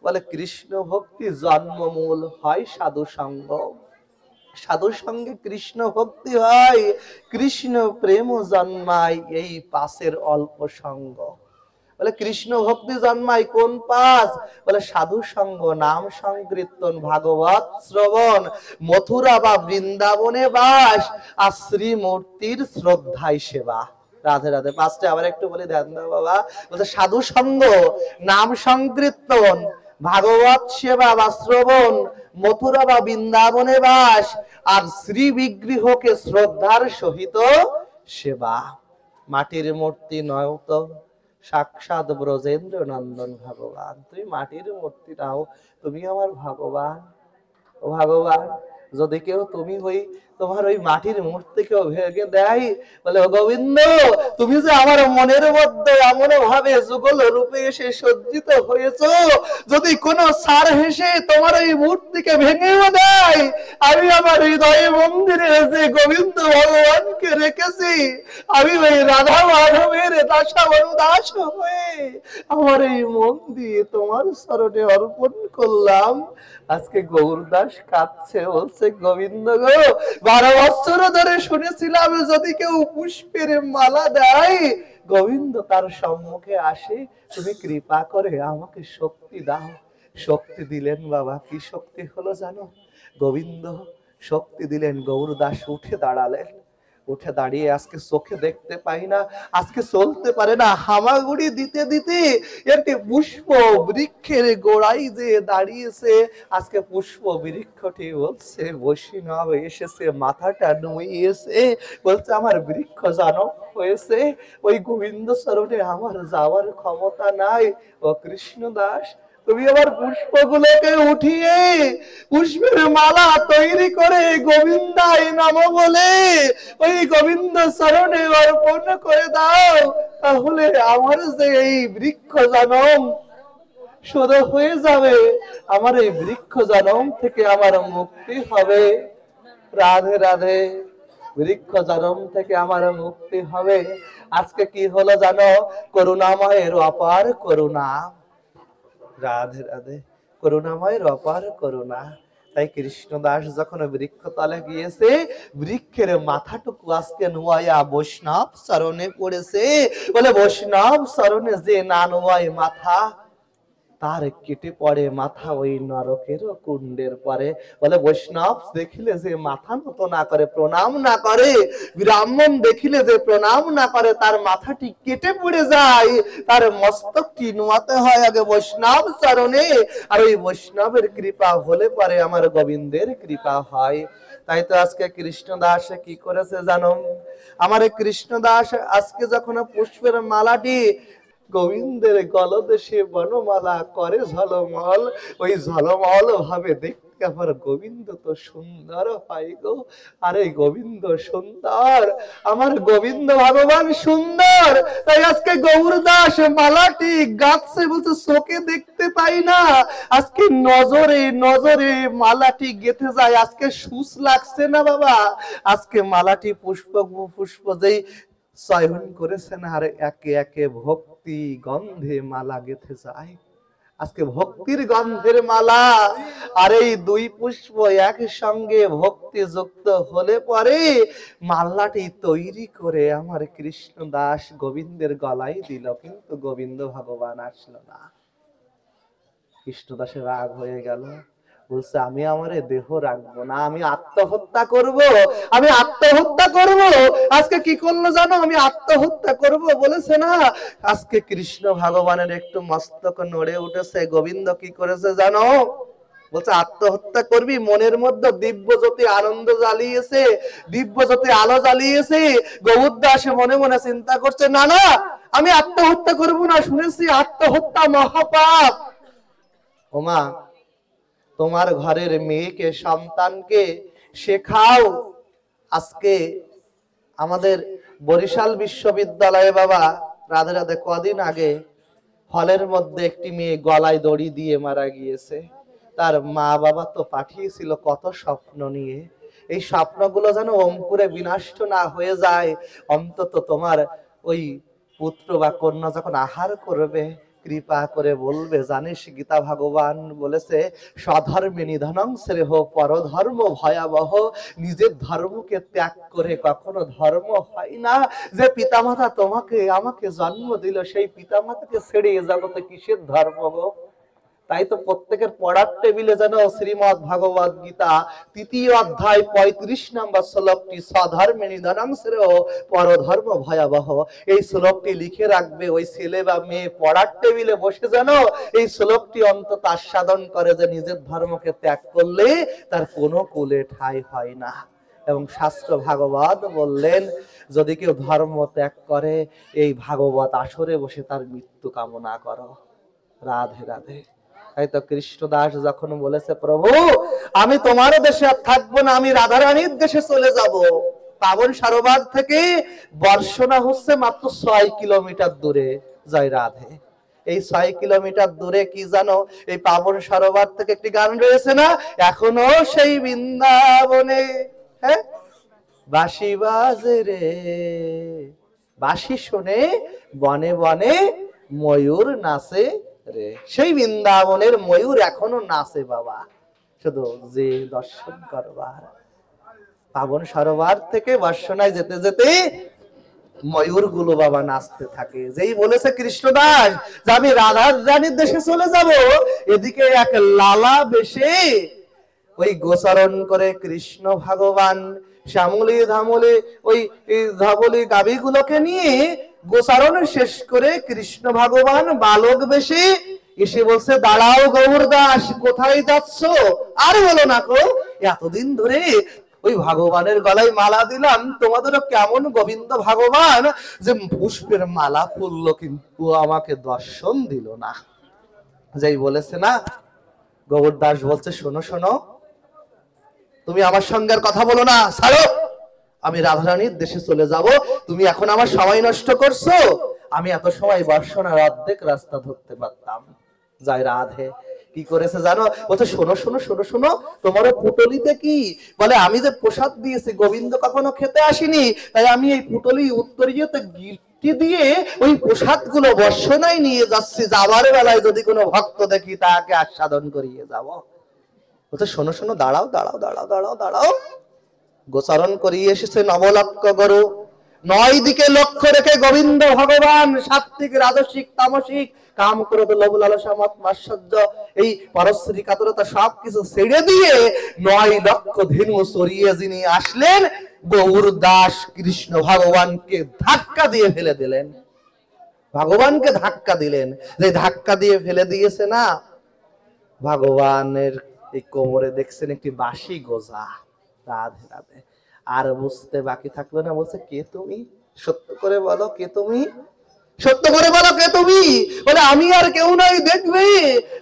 বলে কৃষ্ণ ভক্তি জন্মমূল হয় সাধু সঙ্গ, সাধু সঙ্গে কৃষ্ণ ভক্তি হয়, কৃষ্ণ প্রেম জন্মায় এই পাশের অল্প সঙ্গ। বলে কৃষ্ণ ভক্তি জন্মায় কোন পাশ? বলে সাধু সঙ্গ, নাম সংকীর্তন, ভাগবত শ্রবণ, মথুরা বা বৃন্দাবনে বাস, আর শ্রীমূর্তির শ্রদ্ধায় সেবা। রাধে রাধে। পাঁচটা আবার একটু বলে ধ্যান দাও বাবা। বলছে সাধু সঙ্গ, নাম সংকীর্তন, ভাগবত সেবা বা শ্রবণ, মথুরা বা বৃন্দাবনে বাস, আর শ্রী বিগ্রহকে শ্রদ্ধার সহিত সেবা। মাটির মূর্তি নয় তো, সাক্ষাৎ ব্রজেন্দ্র নন্দন ভগবান। তুমি মাটির মূর্তি নাও, তুমি আমার ভগবান। ও ভগবান, যদি কেউ তুমি হই তোমার ওই মাটির মূর্তি কেউ ভেঙে দেয়, বলে ও গোবিন্দ, তুমি যে আমার মনের মধ্যে এমন ভাবে যুগল রূপে এসে সজ্জিত হয়েছো, যদি কোন সার হেসে তোমার ওই মূর্তিকে ভেঙেও দেয়, আমি আমার হৃদয় মন্দিরে যে গোবিন্দ ভগবানকে রেখেছি, আমি ওই রাধা মাধবের দাস হয়ে আমার এই মন দিয়ে তোমার চরণে অর্পণ করলাম। আজকে গৌরদাস কাঁদছে, বলছে গোবিন্দ গো, 12 বছর ধরে শুনেছিলাম যদি কেউ পুষ্পের মালা দেয় গোবিন্দ তার সম্মুখে আসে, তুমি কৃপা করে আমাকে শক্তি দাও। শক্তি দিলেন বাবা। কি শক্তি হলো জানো? গোবিন্দ শক্তি দিলেন। গৌরদাস উঠে দাঁড়ালেন। উঠে দাঁড়িয়ে আজকে চোখে দেখতে পাই না, আজকে চলতে পারে না, হামাগুড়ি দিতে দিতে একটি পুষ্প বৃক্ষের গোড়ায় যে দাঁড়িয়েছে। আজকে পুষ্প বৃক্ষটি বলছে বৈষ্ণব এসেছে, মাথাটা নুইয়েছে, বলছে আমার বৃক্ষ জানো হয়েছে, ওই গোবিন্দ চরণে আমার যাওয়ার ক্ষমতা নাই। ও কৃষ্ণ দাস, তুমি আবার পুষ্পগুলোকে উঠিয়ে পুষ্পের মালা তৈরি করে গোবিন্দায় নাম বলে ওই গোবিন্দ চরণে অর্পণ করে দাও, তাহলে আমার যে এই বৃক্ষ জনম শুরু হয়ে যাবে, আমার এই বৃক্ষ জনম থেকে আমার মুক্তি হবে। রাধে রাধে। বৃক্ষ জনম থেকে আমার মুক্তি হবে। আজকে কি হলো জানো? করুণাময়ের অপার করুণা। রাধে রাধে। করুণাময়ের অপার করুণা। তাই কৃষ্ণদাস যখন বৃক্ষ তলে গিয়েছে, বৃক্ষের মাথাটুকু আজকে নুয়াইয়া বৈষ্ণব চরণে পড়েছে। বলে বৈষ্ণব চরণে যে না নুয়ায় মাথা, তার কেটে পড়ে মাথা ওই নরকের কুণ্ডের পরে। বলে বৈষ্ণব দেখিলে যে মাথা নত না করে, প্রণাম না করে, ব্রাহ্মণ দেখিলে যে প্রণাম না করে, তার মাথাটি কেটে পড়ে যায়, তার মস্তকটি নোয়াতে হয় আগে বৈষ্ণব চরণে। আর ওই বৈষ্ণবের কৃপা হলে পরে আমার গোবিন্দের কৃপা হয়। তাই তো আজকে কৃষ্ণদাস কি করেছে জানো? আমার কৃষ্ণদাস আজকে যখন পুষ্পের মালাটি গোবিন্দের গলদেশে বনমালা করে ঝলমল, ওই ঝলমল ভাবে দেখতে আমার গোবিন্দ তো সুন্দর হয় গো। আরে গোবিন্দ সুন্দর, আমার গোবিন্দ ভগবান সুন্দর। তাই আজকে গৌরদাস মালাটি গাছে, বলছে চোখে দেখতে পাই না, আজকে নজরে নজরে মালাটি গেঁথে যায়। আজকে সুস লাগছে না বাবা, আজকে মালাটি পুষ্প পুষ্প যেই চয়ন করেছেন, আর একে একে ভক্তি গন্ধে মালা গেঁথে যায়। আজকে ভক্তির গন্ধের মালা। আর এই দুই পুষ্প একসঙ্গে ভক্তি যুক্ত হলে পরে মালাটি তৈরি করে আমার কৃষ্ণ দাস গোবিন্দের গলায় দিল, কিন্তু গোবিন্দ ভগবান আসলো না। কৃষ্ণদাসের রাগ হয়ে গেল, বলছে আমি আমার দেহ রাখবো না, আমি আত্মহত্যা করব, আমি আত্মহত্যা করব। আজকে কি করলো জানো? আমি আত্মহত্যা করব বলেছে না। আজকে কৃষ্ণ ভগবানের একটু মস্তক নড়ে উঠেছে। গোবিন্দ কি করেছে জানো? বলছে আত্মহত্যা করবি? মনের মধ্যে দিব্য জ্যোতি আনন্দ জ্বালিয়েছে, দিব্য জ্যোতি আলো জ্বালিয়েছে। গৌরদাস মনে মনে চিন্তা করছে না না, আমি আত্মহত্যা করব না, শুনেছি আত্মহত্যা মহাপাপ। ওমা, তোমার ঘরের মেয়েকে সন্তানকে শেখাও আজকে আমাদের বরিশাল বিশ্ববিদ্যালয়ে বাবা রাধে রাধে কদিন আগে হলের মধ্যে একটি মেয়ে গলায় দড়ি দিয়ে মারা গিয়েছে। তার মা বাবা তো পাঠিয়েছিল কত স্বপ্ন নিয়ে, এই স্বপ্নগুলো যেন অঙ্কুরে বিনষ্ট না হয়ে যায়। অন্তত তোমার ওই পুত্র বা কন্যা যখন আহার করবে কৃপা করে বলবে, জানিস গীতা ভগবান বলেছে স্বধর্মে নিধনং শ্রেহ পরধর্ম ভয়াবহ। নিজের ধর্মকে ত্যাগ করে কখনো ধর্ম হয় না। যে পিতামাতা তোমাকে আমাকে জন্ম দিল সেই পিতামাতাকে ছেড়ে এ জগতে কিসের ধর্ম গো? তাই তো প্রত্যেকের পড়ার টেবিলে যেন শ্রীমদ ভাগবত গীতা ৩য় অধ্যায় ৩৫ নম্বর শ্লোকটি স্বধর্মে নিধনং শ্রেয় পরধর্ম ভয়াবহ, এই শ্লোকটি লিখে রাখবে। ওই ছেলে বা মেয়ে পড়ার টেবিলে বসে যেন এই শ্লোকটি অন্তত আস্বাদন করে যে নিজের ধর্মকে ত্যাগ করলে তার কোনো কুলে ঠাঁই হয় না। এবং শাস্ত্র ভাগবত বললেন যদি কেউ ধর্ম ত্যাগ করে এই ভাগবত আসরে বসে তার মৃত্যু কামনা করো। রাধে রাধে। তাই তো কৃষ্ণদাস যখন বলেছে প্রভু আমি তোমার দেশে আর থাকবো না, আমি রাধারানীর দেশে চলে যাব। পাবন সরোবর থেকে বর্ষনা হচ্ছে মাত্র 6 কিলোমিটার দূরে। জয় রাধে। এই 6 কিলোমিটার দূরে কি জানো, এই পাবন সরোবর থেকে একটি গান রয়েছে না, এখনো সেই বৃন্দাবনে হ্যাঁ বাঁশি বাজে রে, বাঁশি শুনে বনে বনে ময়ূর নাচে রে। সেই বৃন্দাবনের ময়ূর এখনো নাচে বাবা, শুধু যে দর্শন করবার। পাবন সরোবর থেকে বর্ষনায় যেতে যেতে ময়ূর গুলো বাবা নাচতে থাকে। যেই বলেছে কৃষ্ণদাস যে আমি রাধার রানীর দেশে চলে যাব, এদিকে এক লালা বেশে ওই গোচরণ করে কৃষ্ণ ভগবান শ্যামলি ধামলি ওই ধাবলি গাভীগুলোকে নিয়ে গোচারণ শেষ করে কৃষ্ণ ভগবান বালক বেশে এসে বলছে দাঁড়াও গৌরদাস কোথায় যাচ্ছ? আর বলো না কো, এতদিন ধরে ওই ভগবানের গলায় মালা দিলাম, তোমাদেরও কেমন গোবিন্দ ভগবান যে পুষ্পের মালা পরলো কিন্তু আমাকে দর্শন দিল না। যাই বলেছে না, গৌরদাস বলছে শোনো শোনো, তুমি আমার সঙ্গে আর কথা বলো না, ছাড়ো, আমি রাধারানীর দেশে চলে যাব। তুমি এখন আমার সময় নষ্ট করছো, আমি এত সময় বর্ষণার অর্ধেক রাস্তা ধরতে পারতাম। জয় রাধে। কি করেছে জানো, বলছে শোনো শোনো শোনো শোনো, তোমার পুটলিতে কি বলে, আমি যে প্রসাদ দিয়েছি গোবিন্দ কখনো খেতে আসিনি, তাই আমি এই পুটলি উত্তরীয়তে গিফটি দিয়ে ওই প্রসাদ গুলো বর্ষণায় নিয়ে যাচ্ছি, যাবার বেলায় যদি কোনো ভক্ত দেখি তাকে আস্বাদন করিয়ে যাব। বলছে শোনো শোনো, দাঁড়াও দাঁড়াও দাঁড়াও দাঁড়াও দাঁড়াও। গোচারণ করিয়ে এসেছে নবলক্ষ গরু, 9 দিকে লক্ষ্য রেখে গোবিন্দ ভগবান সাত্বিক রাজসিক তামসিক কাম ক্রোধ লোভ লালসা মত মাৎসর্য এই পরশ্রী কাতরতা সবকিছু ছেড়ে দিয়ে 9 লক্ষ ধেনু সরিয়ে যিনি আসলেন, গৌর দাস কৃষ্ণ ভগবানকে ধাক্কা দিয়ে ফেলে দিলেন। ভগবানকে ধাক্কা দিলেন, যে ধাক্কা দিয়ে ফেলে দিয়েছে না, ভগবানের এই কোমরে দেখছেন একটি বাঁশি গোজা। রাধে রাধে। আর বুঝতে বাকি থাকলো না, বলছে কে তুমি? সত্য করে বলো কে তুমি? সত্য করে বলো কে তুমি? বলে আমি আর কেউ নই, দেখবে?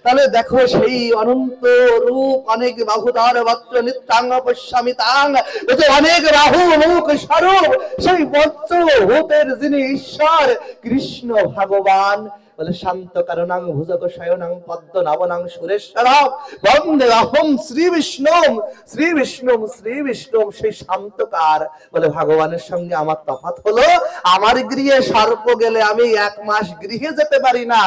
তাহলে দেখো সেই অনন্ত রূপ, অনেক বাহুদার বক্র নিত্যাঙ্গ পশ্যামি তাং, অনেক রাহু মুখ স্বরূপ সেই বজ্র ভূতের যিনি ঈশ্বর কৃষ্ণ ভগবান। বলে শান্ত কারণাং ভুজগ শয়নাং পদ্ম নাবনাং সুরেশ্বরম বন্দে অহম শ্রী বিষ্ণুম শ্রী বিষ্ণুম শ্রী বিষ্ণুম। সেই শান্তকার। বলে ভগবানের সঙ্গে আমার তফাৎ হলো, আমার গৃহে সর্প গেলে আমি 1 মাস গৃহে যেতে পারি না,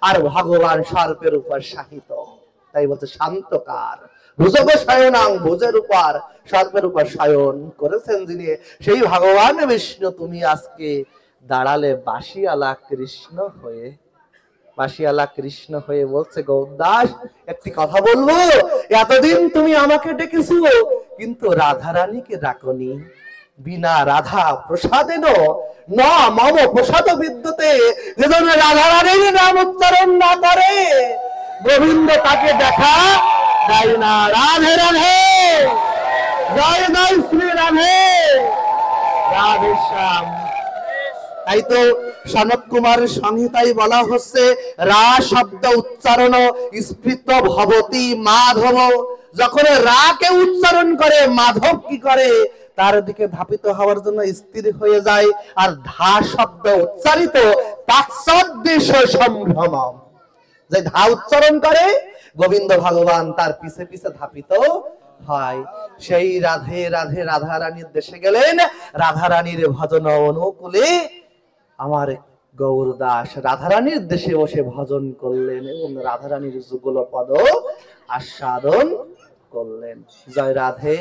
আর ভগবান সর্পের উপর শাহিত। তাই বলছে শান্তকার। ভুজগ শয়নাং, ভুজের উপর সর্পের উপর শয়ন করেছেন যিনি, সেই ভগবান বিষ্ণু তুমি আজকে দাঁড়ালে বাঁশিওয়ালা কৃষ্ণ হয়ে। বাঁশিওয়ালা কৃষ্ণ হয়ে বলছে গৌরদাস একটি কথা বলবো, এতদিন তুমি আমাকে ডেকেছো কিন্তু রাধারানীকে ডাকনি। বিনা রাধা প্রসাদেন না মম প্রসাদ বিদ্যতে, যেজন্য রাধারানীর নাম উচ্চারণ না করে গোবিন্দ তাকে দেখা দেয় না। রাধে রাধে, জয় জয় শ্রী রাধে, রাধে শ্যাম। তাই তো সনত কুমারের সংহিতায় বলা হচ্ছে রা শব্দ উচ্চারণ স্ফৃত ভবতি মাধব। যখন রা কে উচ্চারণ করে মাধব কি করে, তার দিকে ধাপিত হওয়ার জন্য স্থির হয়ে যায়, আর ধা শব্দ উচ্চারিত তাৎসদৃশ সম্ভ্রম, যে ধা উচ্চারণ করে গোবিন্দ ভগবান তার পিছে পিছে ধাপিত হয়। সেই রাধে রাধে রাধা রানীর দেশে গেলেন, রাধা রানীর ভজন অনুকূলে আমার গৌরদাস রাধা রানীর দেশে বসে ভজন করলেন এবং রাধা রানীর যুগল পদ আস্বাদন করলেন। জয় রাধে।